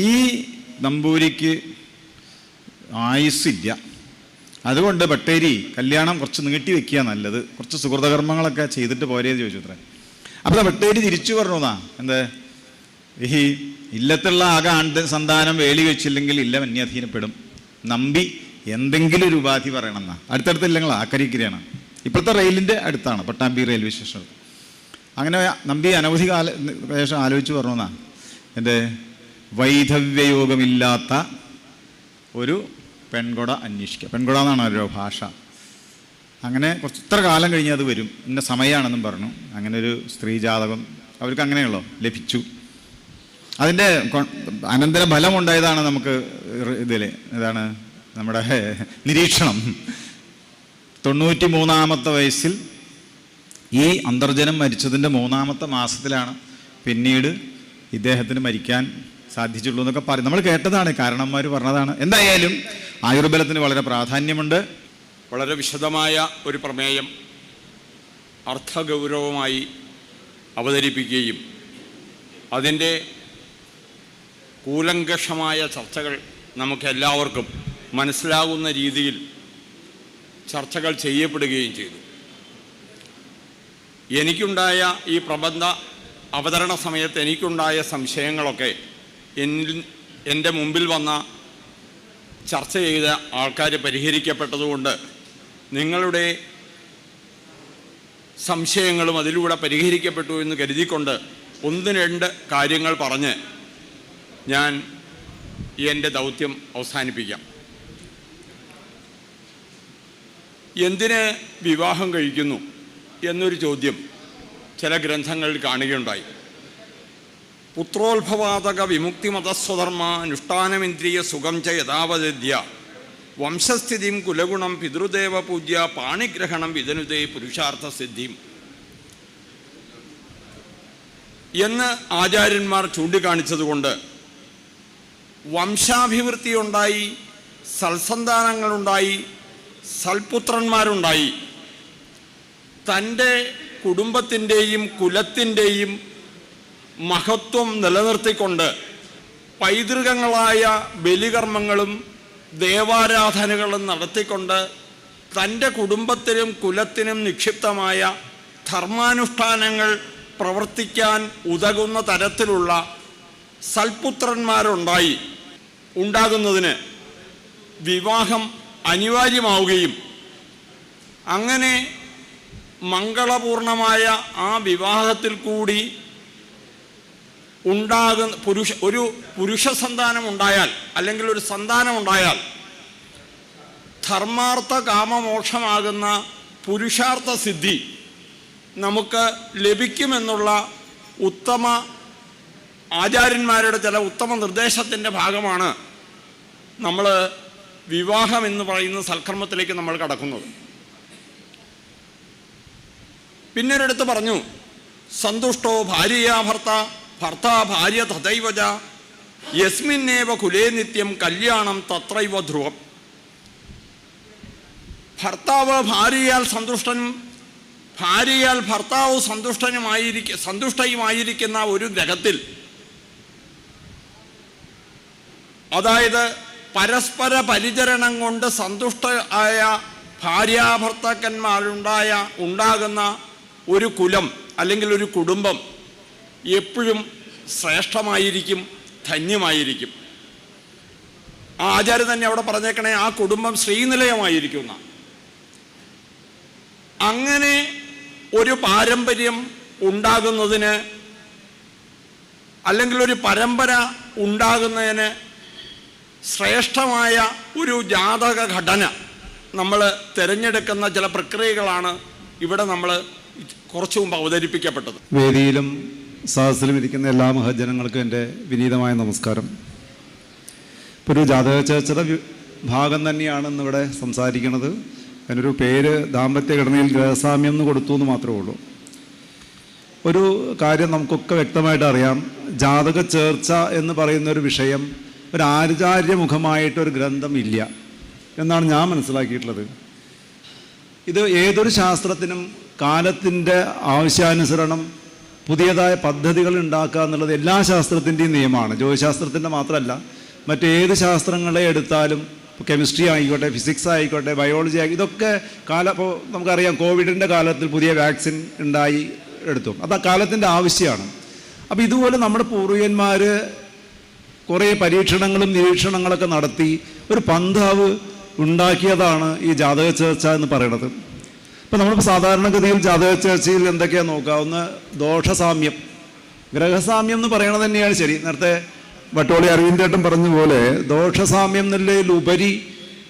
ഈ നമ്പൂരിക്ക് ആയുസ്സില്ല, അതുകൊണ്ട് ബട്ടേരി കല്യാണം കുറച്ച് നീട്ടി വെക്കുക നല്ലത്, കുറച്ച് സുഹൃതകർമ്മങ്ങളൊക്കെ ചെയ്തിട്ട് പോരേന്ന് ചോദിച്ചു അത്രേ. അപ്പോൾ ബട്ടേരി തിരിച്ചു പറഞ്ഞു എന്നാ, എന്ത് ഈ ഇല്ലത്തുള്ള ആകെ സന്താനം വേലി വെച്ചില്ലെങ്കിൽ ഇല്ല അന്യാധീനപ്പെടും, നമ്പി എന്തെങ്കിലും ഒരു ഉപാധി പറയണം എന്നാ. അടുത്തടുത്തില്ലെങ്കിൽ ആക്കരിക്കരയാണ്, ഇപ്പോഴത്തെ റെയിലിൻ്റെ അടുത്താണ്, പട്ടാമ്പി റെയിൽവേ സ്റ്റേഷൻ. അങ്ങനെ നമ്പി അനവധി ശേഷം ആലോചിച്ച് പറഞ്ഞു എന്നാ, എൻ്റെ വൈധവ്യയോഗമില്ലാത്ത ഒരു പെൺകൊട അന്വേഷിക്കുക. പെൺകൊട എന്നാണ് അവരുടെ ഭാഷ. അങ്ങനെ ഇത്ര കാലം കഴിഞ്ഞ് അത് വരും, ഇന്ന സമയമാണെന്നും പറഞ്ഞു. അങ്ങനെ ഒരു സ്ത്രീ ജാതകം അവർക്ക് അങ്ങനെയുള്ളോ ലഭിച്ചു. അതിൻ്റെ അനന്തര ഫലമുണ്ടായതാണ് നമുക്ക് ഇതിൽ ഇതാണ് നമ്മുടെ നിരീക്ഷണം. 93-ാമത്തെ വയസ്സിൽ ഈ അന്തർജനം മരിച്ചതിൻ്റെ 3-ാമത്തെ മാസത്തിലാണ് പിന്നീട് ഇദ്ദേഹത്തിന് മരിക്കാൻ സാധിച്ചുള്ളൂ എന്നൊക്കെ പറയും. നമ്മൾ കേട്ടതാണ്, കാരണന്മാർ പറഞ്ഞതാണ്. എന്തായാലും ആയുർബലത്തിന് വളരെ പ്രാധാന്യമുണ്ട്. വളരെ വിശദമായ ഒരു പ്രമേയം അർത്ഥഗൗരവമായി അവതരിപ്പിക്കുകയും അതിൻ്റെ കൂലങ്കഷമായ ചർച്ചകൾ നമുക്കെല്ലാവർക്കും മനസ്സിലാകുന്ന രീതിയിൽ ചർച്ചകൾ ചെയ്യപ്പെടുകയും ചെയ്തു. എനിക്കുണ്ടായ ഈ പ്രബന്ധ അവതരണ സമയത്ത് എനിക്കുണ്ടായ സംശയങ്ങളൊക്കെ എൻ്റെ മുമ്പിൽ വന്ന ചർച്ച ചെയ്ത ആൾക്കാർ പരിഹരിക്കപ്പെട്ടതുകൊണ്ട് നിങ്ങളുടെ സംശയങ്ങളും അതിലൂടെ പരിഹരിക്കപ്പെട്ടു എന്ന് കരുതിക്കൊണ്ട് 1-2 കാര്യങ്ങൾ പറഞ്ഞ് ഞാൻ എൻ്റെ ദൗത്യം അവസാനിപ്പിക്കാം. എന്തിന് വിവാഹം കഴിക്കുന്നു എന്നൊരു ചോദ്യം ചില ഗ്രന്ഥങ്ങളിൽ കാണുകയുണ്ടായി. പുത്രോത്ഭവാതക വിമുക്തി മതസ്വധർമ്മ അനുഷ്ഠാനമിന്ദ്രിയ സുഖം ച യഥാവദ്യ വംശസ്ഥിതിം കുലഗുണം പിതൃദേവ പൂജ്യ പാണിഗ്രഹണം വിധനുതേ പുരുഷാർത്ഥ സിദ്ധിം എന്ന് ആചാര്യന്മാർ ചൂണ്ടിക്കാണിച്ചതുകൊണ്ട് വംശാഭിവൃദ്ധി ഉണ്ടായി, സൽസന്താനങ്ങളുണ്ടായി, സൽപുത്രന്മാരുണ്ടായി. തൻ്റെ കുടുംബത്തിൻ്റെയും കുലത്തിൻ്റെയും മഹത്വം നിലനിർത്തിക്കൊണ്ട് പൈതൃകങ്ങളായ ബലികർമ്മങ്ങളും ദേവാരാധനകളും നടത്തിക്കൊണ്ട് തൻ്റെ കുടുംബത്തിനും കുലത്തിനും നിക്ഷിപ്തമായ ധർമാനുഷ്ഠാനങ്ങൾ പ്രവർത്തിക്കാൻ ഉതകുന്ന തരത്തിലുള്ള ഉണ്ടാകുന്നതിന് വിവാഹം അനിവാര്യമാവുകയും അങ്ങനെ മംഗളപൂർണമായ ആ വിവാഹത്തിൽ കൂടി ഒരു പുരുഷ സന്താനം ഉണ്ടായാൽ അല്ലെങ്കിൽ ഒരു സന്താനം ഉണ്ടായാൽ ധർമാർത്ഥ കാമമോക്ഷമാകുന്ന പുരുഷാർത്ഥ സിദ്ധി നമുക്ക് ലഭിക്കുമെന്നുള്ള ഉത്തമ ആചാര്യന്മാരുടെ ചില ഉത്തമ നിർദ്ദേശത്തിൻ്റെ ഭാഗമാണ് നമ്മൾ വിവാഹം എന്ന് പറയുന്ന സൽക്കർമ്മത്തിലേക്ക് നമ്മൾ കടക്കുന്നത്. പിന്നീടെടുത്ത് പറഞ്ഞു, സന്തുഷ്ടോ ഭാര്യയാ ഭർത്ത ഭാര്യ തഥൈവച യസ്മിന്നേവ കുലേ നിത്യം കല്യാണം തത്രൈവ ധ്രുവം. ഭർത്താവ് ഭാര്യയാൽ സന്തുഷ്ടനും ഭാര്യയാൽ ഭർത്താവ് സന്തുഷ്ടയുമായിരിക്കുന്ന ഒരു ഗ്രഹത്തിൽ, അതായത് പരസ്പര പരിചരണം കൊണ്ട് സന്തുഷ്ടമായ ഭാര്യാഭർത്താക്കന്മാരുണ്ടാകുന്ന ഒരു കുലം അല്ലെങ്കിൽ ഒരു കുടുംബം എപ്പോഴും ശ്രേഷ്ഠമായിരിക്കും, ധന്യമായിരിക്കും. ആ ആചാര്യം തന്നെ അവിടെ പറഞ്ഞേക്കണേ, ആ കുടുംബം ശ്രീനിലയമായിരിക്കുന്ന. അങ്ങനെ ഒരു പാരമ്പര്യം ഉണ്ടാകുന്നതിന് അല്ലെങ്കിൽ ഒരു പരമ്പര ഉണ്ടാകുന്നതിന് ശ്രേഷ്ഠമായ ഒരു ജാതക ഘടന നമ്മൾ തിരഞ്ഞെടുക്കുന്ന ചില പ്രക്രിയകളാണ് ഇവിടെ നമ്മൾ കുറച്ചു മുമ്പ് അവതരിപ്പിക്കപ്പെട്ടത്. വേദിയിലും സദസ്സിലും ഇരിക്കുന്ന എല്ലാ മഹജനങ്ങൾക്കും എൻ്റെ വിനീതമായ നമസ്കാരം. ഇപ്പോൾ ഒരു ജാതക ചർച്ചയുടെ ഭാഗം തന്നെയാണ് ഇന്നിവിടെ സംസാരിക്കുന്നത്. അതിനൊരു പേര് ദാമ്പത്യഘടനയിൽ ഗ്രഹസാമ്യം എന്ന് കൊടുത്തു എന്ന് മാത്രമേ ഉള്ളൂ. ഒരു കാര്യം നമുക്കൊക്കെ വ്യക്തമായിട്ട് അറിയാം, ജാതക ചേർച്ച എന്ന് പറയുന്ന ഒരു വിഷയം ഒരു ആചാര്യമുഖമായിട്ടൊരു ഗ്രന്ഥം ഇല്ല എന്നാണ് ഞാൻ മനസ്സിലാക്കിയിട്ടുള്ളത്. ഇത് ഏതൊരു ശാസ്ത്രത്തിനും കാലത്തിൻ്റെ ആവശ്യാനുസരണം പുതിയതായ പദ്ധതികൾ ഉണ്ടാക്കുക എന്നുള്ളത് എല്ലാ ശാസ്ത്രത്തിൻ്റെയും നിയമമാണ്. ജ്യോതിശാസ്ത്രത്തിൻ്റെ മാത്രമല്ല, മറ്റേത് ശാസ്ത്രങ്ങളെ എടുത്താലും, ഇപ്പോൾ കെമിസ്ട്രി ആയിക്കോട്ടെ, ഫിസിക്സ് ആയിക്കോട്ടെ, ബയോളജി ആയി, ഇതൊക്കെ ഇപ്പോൾ നമുക്കറിയാം കോവിഡിൻ്റെ കാലത്തിൽ പുതിയ വാക്സിൻ ഉണ്ടായി എടുത്തു. അത് ആ കാലത്തിൻ്റെ ആവശ്യമാണ്. അപ്പോൾ ഇതുപോലെ നമ്മുടെ പൂർവികന്മാർ കുറേ പരീക്ഷണങ്ങളും നിരീക്ഷണങ്ങളൊക്കെ നടത്തി ഒരു പന്താവ് ഉണ്ടാക്കിയതാണ് ഈ ജാതക ചേർച്ച എന്ന് പറയുന്നത്. ഇപ്പോൾ നമ്മളിപ്പോൾ സാധാരണഗതിയിൽ ജാതക ചേർച്ചയിൽ എന്തൊക്കെയാണ് നോക്കുക? ഒന്ന് ദോഷസാമ്യം, ഗ്രഹസാമ്യം എന്ന് പറയണത് തന്നെയാണ് ശരി. നേരത്തെ വട്ടോളി അരവിന്ദേട്ടൻ പറഞ്ഞ പോലെ ദോഷസാമ്യം എന്നുള്ളതിലുപരി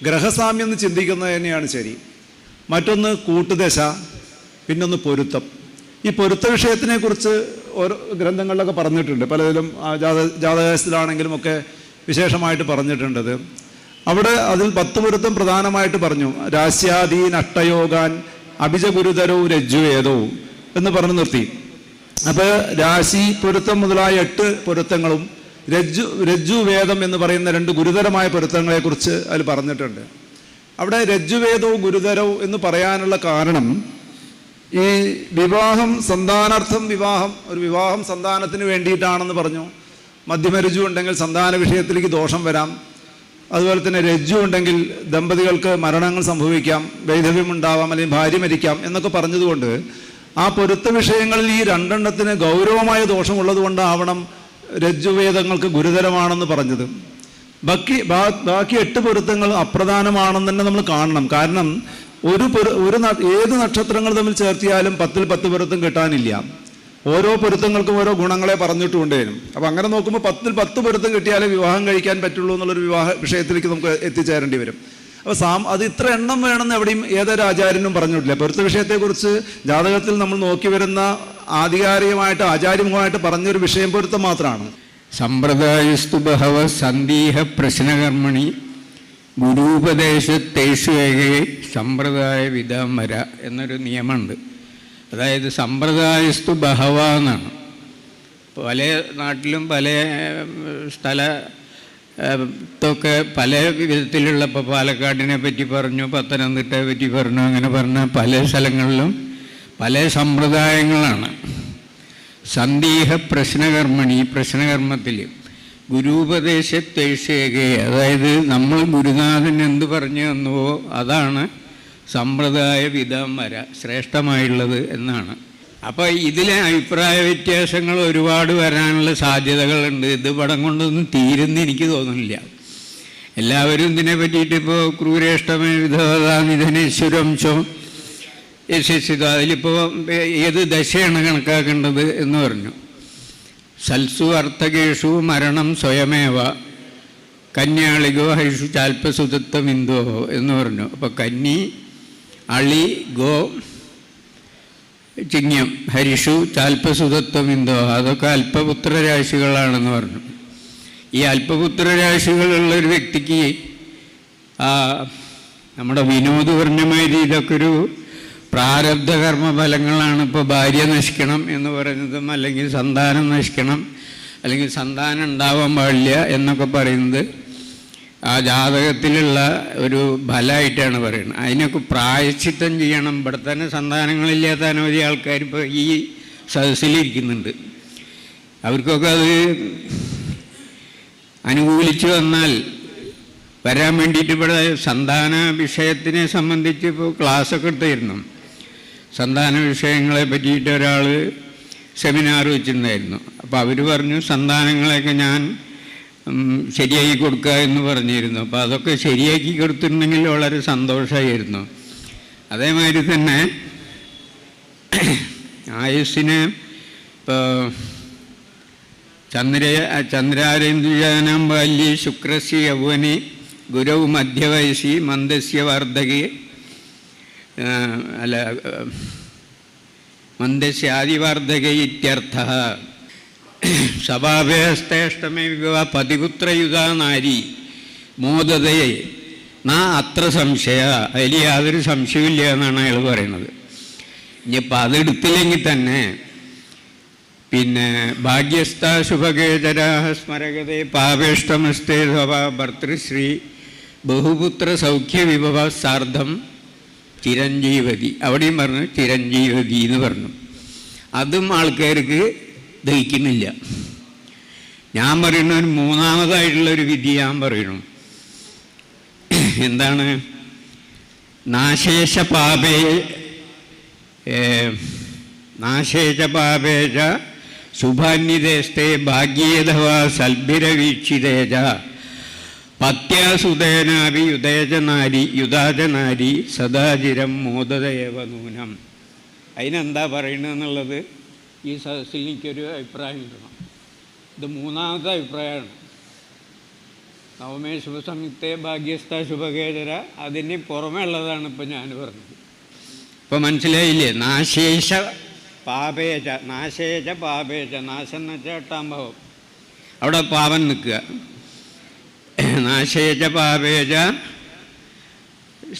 ഗ്രഹസാമ്യം എന്ന് ചിന്തിക്കുന്നത് തന്നെയാണ് ശരി. മറ്റൊന്ന് കൂട്ടുദശ, പിന്നൊന്ന് പൊരുത്തം. ഈ പൊരുത്ത വിഷയത്തിനെ കുറിച്ച് ഓരോ ഗ്രന്ഥങ്ങളിലൊക്കെ പറഞ്ഞിട്ടുണ്ട്. പലതിലും ജാതകത്തിലാണെങ്കിലും ഒക്കെ വിശേഷമായിട്ട് പറഞ്ഞിട്ടുണ്ടത്. അവിടെ അതിൽ 10 പൊരുത്തം പ്രധാനമായിട്ട് പറഞ്ഞു. രാശ്യാദീൻ അഷ്ടയോഗാൻ അഭിജഗുരുതരവും രജ്ജുവേദവും എന്ന് പറഞ്ഞു നിർത്തി. അപ്പോൾ രാശി പൊരുത്തം മുതലായ 8 പൊരുത്തങ്ങളും രജ്ജുവേദം എന്ന് പറയുന്ന 2 ഗുരുതരമായ പൊരുത്തങ്ങളെക്കുറിച്ച് അതിൽ പറഞ്ഞിട്ടുണ്ട്. അവിടെ രജ്ജുവേദവും ഗുരുതരവും എന്ന് പറയാനുള്ള കാരണം, ഈ വിവാഹം സന്താനാർത്ഥം ഒരു വിവാഹം സന്താനത്തിന് വേണ്ടിയിട്ടാണെന്ന് പറഞ്ഞു. മധ്യമരജ്ജു ഉണ്ടെങ്കിൽ സന്താന വിഷയത്തിലേക്ക് ദോഷം വരാം. അതുപോലെ തന്നെ രജ്ജു ഉണ്ടെങ്കിൽ ദമ്പതികൾക്ക് മരണങ്ങൾ സംഭവിക്കാം, വൈധവ്യം ഉണ്ടാവാം, അല്ലെങ്കിൽ ഭാര്യ മരിക്കാം എന്നൊക്കെ പറഞ്ഞതുകൊണ്ട് ആ പൊരുത്ത വിഷയങ്ങളിൽ ഈ 2 എണ്ണത്തിന് ഗൗരവമായ ദോഷമുള്ളത് കൊണ്ടാവണം രജ്ജുവേദങ്ങൾക്ക് ഗുരുതരമാണെന്ന് പറഞ്ഞത്. ബാക്കി 8 പൊരുത്തങ്ങൾ അപ്രധാനമാണെന്ന് തന്നെ നമ്മൾ കാണണം. കാരണം ഏത് നക്ഷത്രങ്ങൾ തമ്മിൽ ചേർത്തിയാലും 10-ൽ 10 പൊരുത്തം കിട്ടാനില്ല. ഓരോ പൊരുത്തങ്ങൾക്കും ഓരോ ഗുണങ്ങളെ പറഞ്ഞിട്ടുണ്ടേനും. അപ്പം അങ്ങനെ നോക്കുമ്പോൾ 10-ൽ 10 പൊരുത്തം കിട്ടിയാലേ വിവാഹം കഴിക്കാൻ പറ്റുള്ളൂ എന്നുള്ളൊരു വിവാഹ വിഷയത്തിലേക്ക് നമുക്ക് എത്തിച്ചേരേണ്ടി വരും. അപ്പോൾ അത് ഇത്ര എണ്ണം വേണമെന്ന് എവിടെയും ഏതൊരു ആചാര്യനും പറഞ്ഞിട്ടില്ല. പൊരുത്ത വിഷയത്തെക്കുറിച്ച് ജാതകത്തിൽ നമ്മൾ നോക്കി വരുന്ന ആധികാരികമായിട്ട് ആചാര്യമുഖമായിട്ട് പറഞ്ഞൊരു വിഷയം പൊരുത്തം മാത്രമാണ്. സമ്പ്രദായസ്തു ബഹവ സന്ദീഹ പ്രശ്നകർമ്മണി ഗുരുപദേശത്തേഷു ഏകേ സമ്പ്രദായ വിദാമര എന്നൊരു നിയമമുണ്ട്. അതായത് സമ്പ്രദായസ്തു ബഹവ എന്നാണ്. പല നാട്ടിലും പല സ്ഥലത്തൊക്കെ പല വിധത്തിലുള്ള, ഇപ്പോൾ പാലക്കാടിനെ പറ്റി പറഞ്ഞു, പത്തനംതിട്ടയെ പറ്റി പറഞ്ഞു, അങ്ങനെ പറഞ്ഞ പല സ്ഥലങ്ങളിലും പല സമ്പ്രദായങ്ങളാണ്. സന്ദീഹ പ്രശ്നകർമ്മണി, പ്രശ്നകർമ്മത്തിൽ ഗുരുപദേശത്തേഷേകേ, അതായത് നമ്മൾ ഗുരുനാഥൻ എന്ത് പറഞ്ഞു തന്നുവോ അതാണ് സമ്പ്രദായ വിദാമര, ശ്രേഷ്ഠമായുള്ളത് എന്നാണ്. അപ്പോൾ ഇതിലെ അഭിപ്രായ വ്യത്യാസങ്ങൾ ഒരുപാട് വരാനുള്ള സാധ്യതകളുണ്ട്. ഇത് പടം കൊണ്ടൊന്നും തീരുന്ന എനിക്ക് തോന്നുന്നില്ല. എല്ലാവരും ഇതിനെ പറ്റിയിട്ട് ഇപ്പോൾ ക്രൂരേഷ്ടമേ വിധവതാ നിധനേശ്വരംശം യശസ്വിത, അതിലിപ്പോൾ ഏത് ദശയാണ് കണക്കാക്കേണ്ടത് എന്ന് പറഞ്ഞു. സൽസു അർത്ഥകേഷു മരണം സ്വയമേവ കന്യാളികോ ഹരിഷു ചാൽപ്പസുതത്വമിന്ദോ എന്ന് പറഞ്ഞു. അപ്പോൾ കന്നി, അളി, ഗോ, ചിങ്ങം, ഹരിഷു ചാൽപ്പസുതത്വമിന്ദോ, അതൊക്കെ അല്പപുത്രരാശികളാണെന്ന് പറഞ്ഞു. ഈ അല്പപുത്രരാശികളുള്ളൊരു വ്യക്തിക്ക് നമ്മുടെ വിനോദ് പറഞ്ഞ മാതിരി ഇതൊക്കെ ഒരു പ്രാരബ്ധ കർമ്മഫലങ്ങളാണ്. ഇപ്പോൾ ഭാര്യ നശിക്കണം എന്ന് പറയുന്നതും, അല്ലെങ്കിൽ സന്താനം നശിക്കണം, അല്ലെങ്കിൽ സന്താനം ഉണ്ടാവാൻ പാടില്ല എന്നൊക്കെ പറയുന്നത് ആ ജാതകത്തിലുള്ള ഒരു ഫലമായിട്ടാണ് പറയുന്നത്. അതിനൊക്കെ പ്രായശ്ചിത്തം ചെയ്യണം. ഇവിടെ തന്നെ സന്താനങ്ങളില്ലാത്ത അനവധി ആൾക്കാർ ഇപ്പോൾ ഈ സദസ്സിലിരിക്കുന്നുണ്ട്. അവർക്കൊക്കെ അത് അനുകൂലിച്ച് വന്നാൽ വരാൻ വേണ്ടിയിട്ട് ഇവിടെ സന്താന വിഷയത്തിനെ സംബന്ധിച്ച് ഇപ്പോൾ ക്ലാസ്സൊക്കെ എടുത്തായിരുന്നു. സന്താന വിഷയങ്ങളെ പറ്റിയിട്ട് ഒരാൾ സെമിനാർ വെച്ചിട്ടുണ്ടായിരുന്നു. അപ്പോൾ അവർ പറഞ്ഞു സന്താനങ്ങളെയൊക്കെ ഞാൻ ശരിയാക്കി കൊടുക്കുക എന്ന് പറഞ്ഞിരുന്നു. അപ്പോൾ അതൊക്കെ ശരിയാക്കി കൊടുത്തിട്ടുണ്ടെങ്കിൽ വളരെ സന്തോഷമായിരുന്നു. അതേമാതിരി തന്നെ ആയുസ്സിന് ഇപ്പോൾ ചന്ദ്രാരേന്ദുജാനം ബാല്യ ശുക്രസ്യ യൗവനെ ഗുരൗ മധ്യവയസി മന്ദസ്യ വാർദ്ധകെ അല്ല മന്ദസ്യാദിവാർദ്ധക ഇത്യർത്ഥഃ. സഭാഭ്യസ്തേഷ്ടമേ വിഭവ പതിപുത്രയുഗാ നാരി മോദതയെ നാ അത്ര സംശയ. അതിൽ യാതൊരു സംശയമില്ല എന്നാണ് അയാൾ പറയുന്നത്. ഇനിയിപ്പോൾ അതെടുത്തില്ലെങ്കിൽ തന്നെ പിന്നെ ഭാഗ്യസ്ഥ ശുഭകേചരാഹ സ്മരകതേ പാപേഷ്ടമസ്തേ സ്വഭാ ഭർത്തൃശ്രീ ബഹുപുത്ര സൗഖ്യ വിഭവ സാർദ്ധം ചിരഞ്ജീവതി. അവിടെയും പറഞ്ഞു ചിരഞ്ജീവതി എന്ന് പറഞ്ഞു. അതും ആൾക്കാർക്ക് ദഹിക്കുന്നില്ല. ഞാൻ പറയുന്ന ഒരു മൂന്നാമതായിട്ടുള്ളൊരു വിധി ഞാൻ പറയണം. എന്താണ്? നാശേഷ പാപേജ ശുഭാന്യതേസ്തേ ഭാഗ്യേധവാ സൽഭിരവീക്ഷിതേജ പത്യാസുതേനാഭി യുദാജനാരി സദാചിരം മോദതയേവ നൂനം. അതിനെന്താ പറയുന്നതെന്നുള്ളത് ഈ സദസ്സിൽ എനിക്കൊരു അഭിപ്രായം കിട്ടണം. ഇത് മൂന്നാമത്തെ അഭിപ്രായമാണ്. നവമേ ശുഭസംയുക്തേ ഭാഗ്യസ്ഥ ശുഭകേചര അതിന് പുറമേ ഉള്ളതാണ് ഇപ്പം ഞാൻ പറഞ്ഞത്. ഇപ്പം മനസ്സിലായില്ലേ? നാശേഷ പാപേച നാശം എന്ന് വെച്ചാൽ 8-ാം ഭാവം. അവിടെ പാപം നിൽക്കുക. നാശേച പാപേച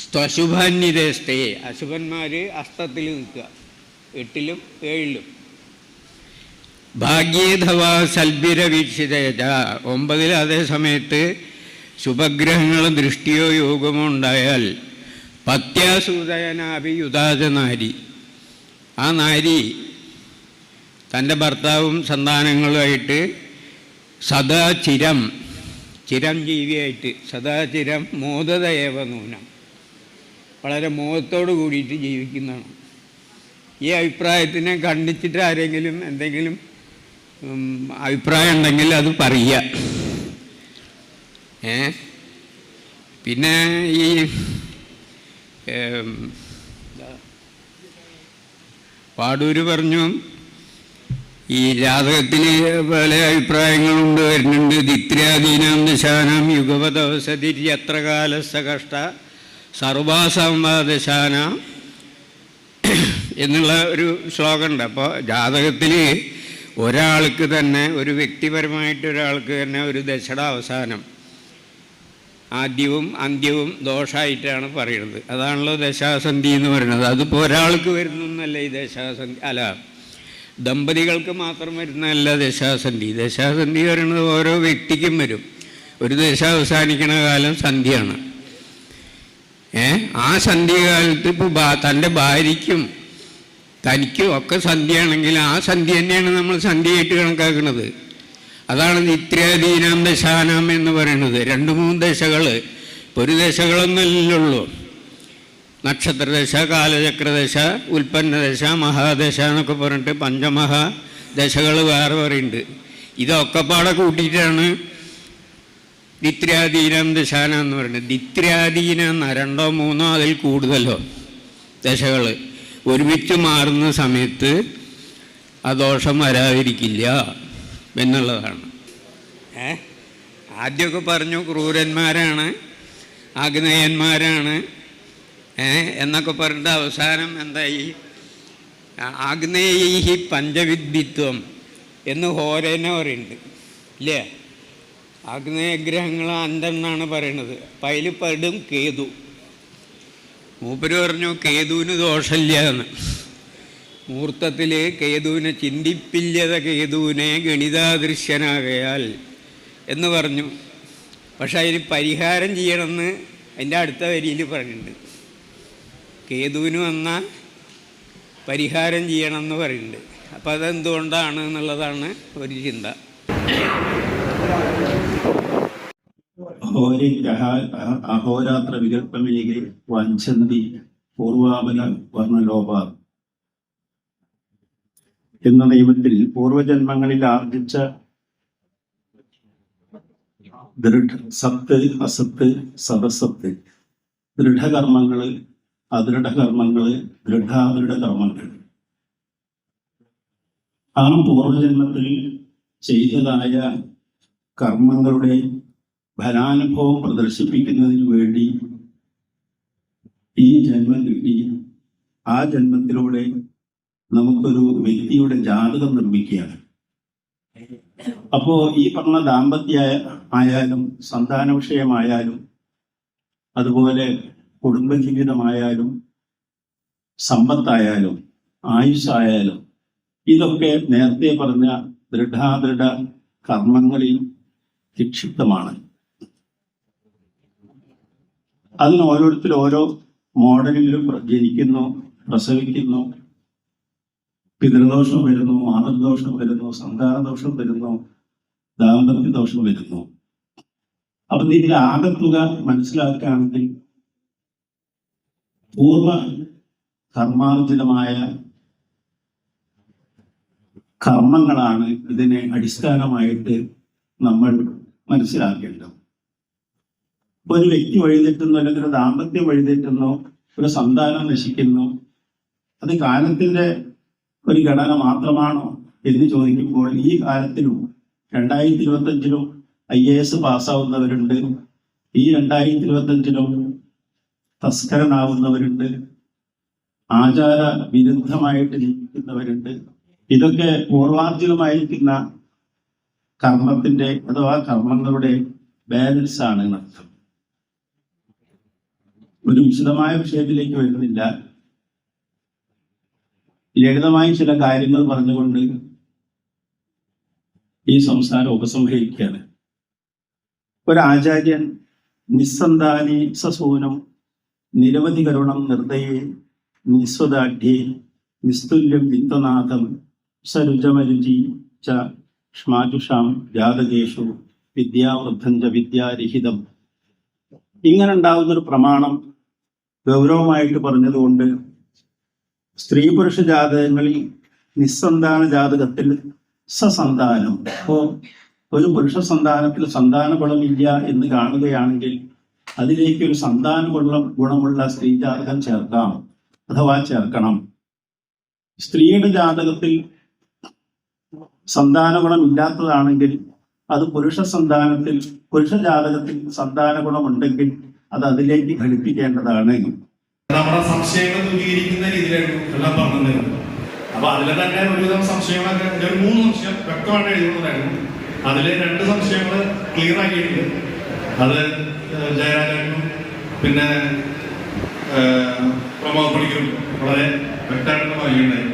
സ്വശുഭാന്യതേസ്തേ അശുഭന്മാർ അസ്തത്തിൽ നിൽക്കുക, 8-ലും 7-ലും. ഭാഗ്യേധവാ സൽഭിരവീക്ഷിതേജ 9-ൽ അതേ സമയത്ത് ശുഭഗ്രഹങ്ങളോ ദൃഷ്ടിയോ യോഗമോ ഉണ്ടായാൽ പത്യാസൂതയനാഭി യുദാജനാരി ആ നാരി തൻ്റെ ഭർത്താവും സന്താനങ്ങളുമായിട്ട് ചിരഞ്ജീവിയായിട്ട് സദാചിരം മോദതയേവ നൂനം വളരെ മോദത്തോടു കൂടിയിട്ട് ജീവിക്കുന്നതാണ്. ഈ അഭിപ്രായത്തിനെ ഖണ്ഡിച്ചിട്ട് ആരെങ്കിലും എന്തെങ്കിലും അഭിപ്രായം ഉണ്ടെങ്കിൽ അത് പറയുക. പിന്നെ ഈ പാടൂര് പറഞ്ഞു ഈ ജാതകത്തിൽ പല അഭിപ്രായങ്ങളുണ്ട് വരുന്നുണ്ട്. ദിത്രാദീനാം ദശാനാം യുഗവദവസതിര്യത്ര കാലസ കഷ്ട സർവാസംവാദശാന എന്നുള്ള ഒരു ശ്ലോകമുണ്ട്. അപ്പോൾ ജാതകത്തിൽ ഒരാൾക്ക് തന്നെ ഒരു വ്യക്തിപരമായിട്ട് ഒരാൾക്ക് തന്നെ ഒരു ദശയുടെ അവസാനം ആദ്യവും അന്ത്യവും ദോഷമായിട്ടാണ് പറയുന്നത്. അതാണല്ലോ ദശാസന്ധി എന്ന് പറയുന്നത്. അതിപ്പോൾ ഒരാൾക്ക് വരുന്നല്ല ഈ ദശാസന്ധി, അല്ല ദമ്പതികൾക്ക് മാത്രം വരുന്നതല്ല ദശാസന്ധി. ദശാസന്ധി പറയുന്നത് ഓരോ വ്യക്തിക്കും വരും. ഒരു ദശ അവസാനിക്കുന്ന കാലം സന്ധ്യയാണ്. ആ സന്ധ്യകാലത്ത് ഇപ്പോൾ തൻ്റെ ഭാര്യയ്ക്കും തനിക്കും ഒക്കെ സന്ധ്യയാണെങ്കിൽ ആ സന്ധ്യ തന്നെയാണ് നമ്മൾ സന്ധ്യയായിട്ട് കണക്കാക്കുന്നത്. അതാണ് നിത്യാധീനാം ദശാനാം എന്ന് പറയുന്നത്. 2-3 ദശകൾ, ഒരു ദശകളൊന്നുമല്ലുള്ളൂ. നക്ഷത്രദശ, കാലചക്രദശ, ഉൽപ്പന്നദശ, മഹാദശ എന്നൊക്കെ പറഞ്ഞിട്ട് പഞ്ചമഹാദശകൾ വേറെ പറയുന്നുണ്ട്. ഇതൊക്കെ പാടെ കൂട്ടിയിട്ടാണ് ദിത്രാധീനം ദശാന എന്ന് പറയുന്നത്. ദിത്രാധീനം 2-3 അതിൽ കൂടുതലോ ദശകൾ ഒരുമിച്ച് മാറുന്ന സമയത്ത് ആ ദോഷം വരാതിരിക്കില്ല എന്നുള്ളതാണ്. ആദ്യമൊക്കെ പറഞ്ഞു ക്രൂരന്മാരാണ്, ആഗ്നേയന്മാരാണ് എന്നൊക്കെ പറഞ്ഞിട്ട് അവസാനം എന്തായി? ആഗ്നേയൈഹി പഞ്ചവിദ്വിത്വം എന്ന് ഹോരേനെ പറയുന്നുണ്ട് ഇല്ലേ? ആഗ്നേയഗ്രഹങ്ങൾ 5 പറയണത്. അപ്പം അതിൽ പെടും കേതു. മൂപ്പര് പറഞ്ഞു കേതുവിന് ദോഷമില്ല എന്ന്. മുഹൂർത്തത്തിൽ കേതുവിനെ ചിന്തിപ്പില്ലത കേതുവിനെ ഗണിതാദൃശ്യനാകയാൽ എന്ന് പറഞ്ഞു. പക്ഷെ അതിന് പരിഹാരം ചെയ്യണമെന്ന് അതിൻ്റെ അടുത്ത വരിയിൽ പറയുന്നുണ്ട്. കേതുവിന് വന്നാൽ പരിഹാരം ചെയ്യണമെന്ന് പറയുന്നുണ്ട്. അപ്പോൾ അതെന്തുകൊണ്ടാണ് എന്നുള്ളതാണ് ഒരു ചിന്ത. അഹോരാത്ര വികല്പമേകെ വഞ്ചന്തി പൂർവാപന വർണ്ണലോപാർ എന്ന നിയമത്തിൽ പൂർവജന്മങ്ങളിൽ ആർജിച്ച സത്ത്, അസത്ത്, സദസത്ത്, ദൃഢകർമ്മങ്ങള്, അദൃഢകർമ്മങ്ങള്, ദൃഢാദൃഢ കർമ്മങ്ങൾ, ആ പൂർവജന്മത്തിൽ ചെയ്തതായ കർമ്മങ്ങളുടെ ഫലാനുഭവം പ്രദർശിപ്പിക്കുന്നതിന് വേണ്ടി ഈ ജന്മം കിട്ടി. ആ ജന്മത്തിലൂടെ നമുക്കൊരു വ്യക്തിയുടെ ജാതകം നിർമ്മിക്കുകയാണ്. അപ്പോ ഈ പറഞ്ഞ ദാമ്പത്യ ആയാലും സന്താന വിഷയമായാലും അതുപോലെ കുടുംബജീവിതമായാലും സമ്പത്തായാലും ആയുസ്സായാലും ഇതൊക്കെ നേരത്തെ പറഞ്ഞ ദൃഢാദൃഢ കർമ്മങ്ങളിൽ നിക്ഷിപ്തമാണ്. അതിന് ഓരോരുത്തരും ഓരോ മോഡലിലും ജനിക്കുന്നു, പ്രസവിക്കുന്നു, പിതൃദോഷം വരുന്നു, മാതൃദോഷം വരുന്നു, സന്താനദോഷം വരുന്നു, ദാമ്പത്യ ദോഷം വരുന്നു. അപ്പൊ ഇതിന്റെ ആകത്തുക മനസ്സിലാക്കുകയാണെങ്കിൽ പൂർവ കർമാർജിതമായ കർമ്മങ്ങളാണ് ഇതിനെ അടിസ്ഥാനമായിട്ട് നമ്മൾ മനസ്സിലാക്കേണ്ടത്. ഇപ്പൊ ഒരു വ്യക്തി വഴിതെറ്റുന്നു, അല്ലെങ്കിൽ ഒരു ദാമ്പത്യം വഴിതെറ്റുന്നു, ഒരു സന്താനം നശിക്കുന്നു, അത് കാലത്തിന്റെ ഒരു ഘടന മാത്രമാണോ എന്ന് ചോദിക്കുമ്പോൾ ഈ കാലത്തിലും 2025 IAS പാസ്സാവുന്നവരുണ്ട്, ഈ 2025 തസ്കരനാവുന്നവരുണ്ട്, ആചാര വിരുദ്ധമായിട്ട് ജീവിക്കുന്നവരുണ്ട്. ഇതൊക്കെ പൂർവാർജിതമായിരിക്കുന്ന കർമ്മത്തിന്റെ അഥവാ കർമ്മങ്ങളുടെ ബാലൻസ് ആണ് എന്നർത്ഥം. ഒരു വിശദമായ വിഷയത്തിലേക്ക് വരുന്നില്ല, ലളിതമായി ചില കാര്യങ്ങൾ പറഞ്ഞുകൊണ്ട് ഈ സംസാരം ഉപസംഹരിക്കുകയാണ്. ഒരാചാര്യൻ നിസ്സന്താനി സസൂനം നിരവധി കരുണം നിർദ്ദയെ നിസ്വദാഢ്യേ നിസ്തുല്യം വിത്തനാഥം സരുചമരുചി ച ക്ഷ്മാജുഷാം ജാതകേഷു വിദ്യാവൃദ്ധം ച വിദ്യാരഹിതം. ഇങ്ങനെ ഉണ്ടാവുന്നൊരു പ്രമാണം ഗൗരവമായിട്ട് പറഞ്ഞതുകൊണ്ട് സ്ത്രീ പുരുഷ ജാതകങ്ങളിൽ നിസ്സന്താന ജാതകത്തിൽ സസന്താനം, അപ്പോ ഒരു പുരുഷ സന്താനത്തിൽ സന്താന ഗുണമില്ല എന്ന് കാണുകയാണെങ്കിൽ അതിലേക്ക് ഒരു സന്താന ഗുണമുള്ള സ്ത്രീ ജാതകം ചേർക്കാം അഥവാ ചേർക്കണം. സ്ത്രീയുടെ ജാതകത്തിൽ സന്താന ഗുണം ഇല്ലാത്തതാണെങ്കിൽ അത് പുരുഷ ജാതകത്തിൽ സന്താന ഗുണമുണ്ടെങ്കിൽ അത് അതിലേക്ക് ഘടിപ്പിക്കേണ്ടതാണ്. നമ്മുടെ സംശയങ്ങൾ ദൂരീകരിക്കുന്ന രീതിയിലായിരുന്നു എല്ലാം പറഞ്ഞത്. അപ്പൊ അതിലെ തന്നെ ഒരുവിധം സംശയങ്ങളൊക്കെ 3 സംശയം വ്യക്തമായിട്ട് എഴുതുന്നതായിരുന്നു. അതിൽ 2 സംശയങ്ങൾ ക്ലിയർ ആക്കിയിട്ടുണ്ട്. അത് ജയരാജനും പിന്നെ പ്രമോദ് പണിക്കരും വളരെ വ്യക്തമായിട്ട് പറയുകയുണ്ടായി.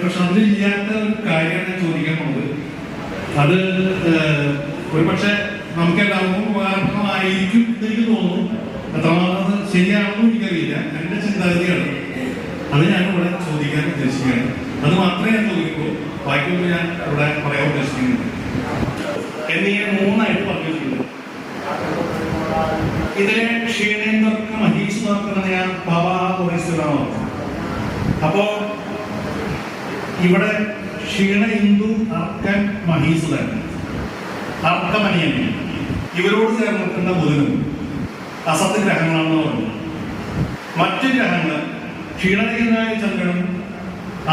പക്ഷെ അതിലില്ലാത്ത ഒരു കാര്യമാണ് ചോദിക്കാൻ പോകുന്നത്. അത് ഒരുപക്ഷെ നമുക്കെല്ലാവർക്കും ഉപകാരപ്രദമായിരിക്കും എനിക്ക് തോന്നുന്നു. എത്രമാത്രം ശരിയാണെന്നും എനിക്കറിയില്ല, എൻ്റെ ചിന്താഗതിയാണ്. അത് ഞാൻ ഇവിടെ ചോദിക്കാൻ ഉദ്ദേശിക്കുകയാണ്. അത് മാത്രമേ ഞാൻ ചോദിക്കുള്ളൂ, ബാക്കിയൊന്നും ഞാൻ ഇവിടെ പറയാൻ ഉദ്ദേശിക്കുന്നുണ്ട്. എന്നീ 3 പറഞ്ഞിട്ടുണ്ട്. ഇതിലെ ക്ഷീണേന്ദ്രർക്ക് മഹീശ്വർക്ക് ഞാൻ പാവാറിയാണ്. അപ്പോ ഇവിടെ ക്ഷീണ ഹിന്ദു അർക്കൻ മഹീശ്വരൻ അർക്കമനിയൻ ഇവരോട് ചേർന്ന് നിൽക്കുന്ന ബുധനും അസത്ത് ഗ്രഹങ്ങളാണെന്ന് പറഞ്ഞു. മറ്റ് ഗ്രഹങ്ങൾ ക്ഷീണരഹിതനായ ചന്ദ്രനും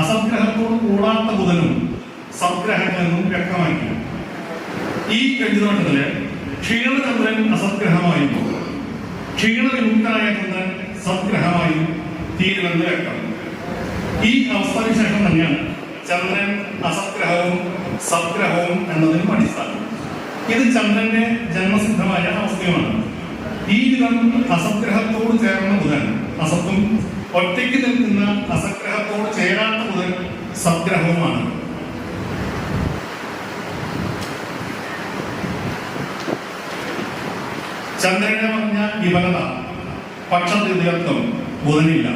അസത്ഗ്രഹത്തോട് കൂടാത്ത ബുധനും സത്ഗ്രഹങ്ങളെന്നും വ്യക്തമാക്കി. ഈ ഗണിതമണ്ഡലത്തില് ക്ഷീണചന്ദ്രൻ അസത്ഗ്രഹമായും ക്ഷീണവിമുക്തനായ ചന്ദ്രൻ സത്ഗ്രഹമായും തീരുമെന്ന് വ്യക്തം. ഈ അവസ്ഥാവിശേഷം തന്നെയാണ് ചന്ദ്രൻ അസത്ഗ്രഹവും സത്ഗ്രഹവും എന്നതിനും അടിസ്ഥാനം. ഇത് ചന്ദ്രന്റെ ജന്മസിദ്ധമായ അവസ്ഥയുമാണ്. ഈ വിധം അസത്ഗ്രഹത്തോട് ചേർന്ന ബുധൻ അസത്തും ഒറ്റയ്ക്ക് നിൽക്കുന്ന അസത്ഗ്രഹത്തോട് ചേരാത്ത ബുധൻ സത്ഗ്രഹവുമാണ്. ചന്ദ്രനെ പറഞ്ഞ വിഫലത, പക്ഷത്തിതത്വം ബുധനില്ല.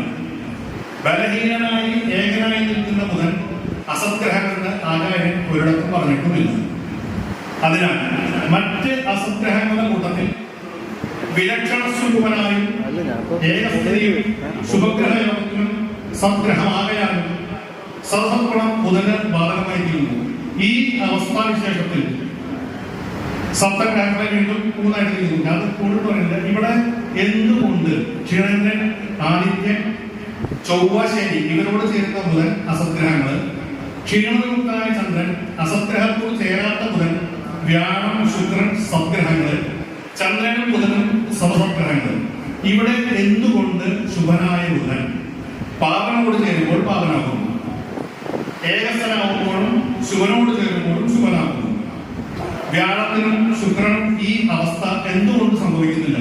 ബലഹീനനായി ഏകനായി നിൽക്കുന്ന ബുധൻ അസത്ഗ്രഹമെന്ന് ആചാര്യൻ ഒരിടത്തും പറഞ്ഞിട്ടുമില്ല. അതിനാൽ മറ്റ് അസത്ഗ്രഹങ്ങളുടെ കൂട്ടത്തിൽ വിലക്ഷണ സ്വരൂപനായും ഏകസ്ഥിതിയും ശുഭഗ്രഹയോഗത്തിനും സദ്ഗ്രഹമാകയാലും സദസത്ഗുണം ബുധന് ബാധകമായി തീരുന്നു. ഈ അവസ്ഥാവിശേഷത്തിൽ സപ്തഗ്രഹങ്ങളെ വീണ്ടും മൂന്നായിട്ട് തീരുന്നു. അത് കൂടുതൽ പറയുന്നത് ഇവിടെ എന്തുകൊണ്ട് ക്ഷീണേന്ദ്രൻ, ആദിത്യൻ, ചൊവ്വ, ശനി ഇവരോട് ചേരുന്ന ബുധൻ അസത്ഗ്രഹങ്ങൾ, ക്ഷീണമുക്തനായ ചന്ദ്രൻ, അസത്ഗ്രഹത്തോട് ചേരാത്ത ബുധൻ, വ്യാഴം, ശുക്രൻ സദ്ഗ്രഹങ്ങൾ, ചന്ദ്രനും ബുധനും സമസദ്ഗ്രഹങ്ങൾ. ഇവിടെ എന്തുകൊണ്ട് ശുഭനായ ബുധൻ പാപനോട് ചേരുമ്പോൾ പാപനാകുന്നു, ഏകസ്ഥനാകുമ്പോഴും ശുഭനോട് ചേരുമ്പോഴും ശുഭനാകുന്നു? വ്യാഴത്തിനും ശുക്രനും ഈ അവസ്ഥ എന്തുകൊണ്ട് സംഭവിക്കുന്നില്ല?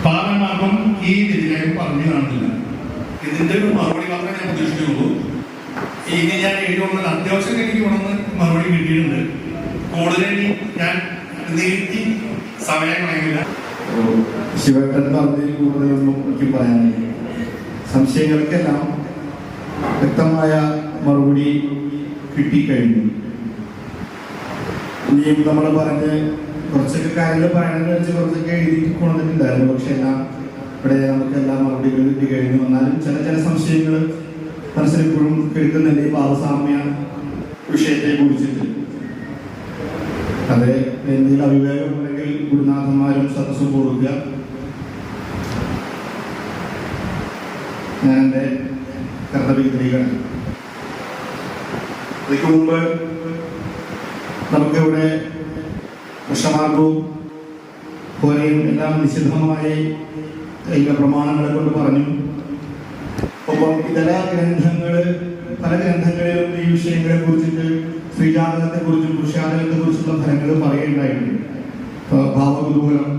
പാപന്മാർക്കും ഈ വ്യതിരേകം പറഞ്ഞു കാണുന്നില്ല. ഇതിന്റെ ഒരു മറുപടി മാത്രമേ ഞാൻ പ്രതീക്ഷിക്കുള്ളൂ. ഇനി ഞാൻ എഴുതുന്നത് അത്യാവശ്യം എനിക്ക് ഉണർന്ന് മറുപടി കിട്ടിയിട്ടുണ്ട്. കൂടുതൽ ഞാൻ നീട്ടി സമയം കളയുന്നില്ല. ശിവേട്ടൻ പറഞ്ഞതിൽ കൂടുതലൊന്നും എനിക്ക് പറയാനില്ല. സംശയങ്ങൾക്കെല്ലാം വ്യക്തമായ മറുപടി കിട്ടിക്കഴിഞ്ഞു. ഇനിയും നമ്മൾ പറഞ്ഞ് കുറച്ചൊക്കെ കാര്യങ്ങൾ പറയണമെന്ന് വെച്ച് കുറച്ചൊക്കെ എഴുതി കൊണ്ടിട്ടുണ്ടായിരുന്നു. പക്ഷെ എല്ലാം ഇവിടെ നമുക്കെല്ലാം മറുപടികൾ കിട്ടി കഴിഞ്ഞു. എന്നാലും ചില സംശയങ്ങൾ മനസ്സിലെപ്പോഴും കേൾക്കുന്നുണ്ട് ഈ ഭാവസാമ്യ വിഷയത്തെ കുറിച്ചിട്ട്. അത് എന്തെങ്കിലും അവിവേകം ഉണ്ടെങ്കിൽ ഗുരുനാഥന്മാരും സദസ്സും കൊടുക്കുക. ഞാൻ എൻ്റെ കർത്തവ്യത്തിലേക്കാണ്. അതിക്ക് മുമ്പ് നമുക്കിവിടെ കൃഷ്ണമാർഗവും പോലെയും എല്ലാം നിശ്ചിതമായി അതിൻ്റെ പ്രമാണങ്ങളെ കൊണ്ട് പറഞ്ഞു. ഒപ്പം ഇതര പല ഗ്രന്ഥങ്ങളിലും ഈ വിഷയങ്ങളെ കുറിച്ചിട്ട് ശ്രീജാതകത്തെ കുറിച്ചും പുരുഷാതകത്തെ കുറിച്ചുള്ള ഫലങ്ങൾ പറയുകയുണ്ടായിട്ടുണ്ട്. ഭാവകുതൂഹലം,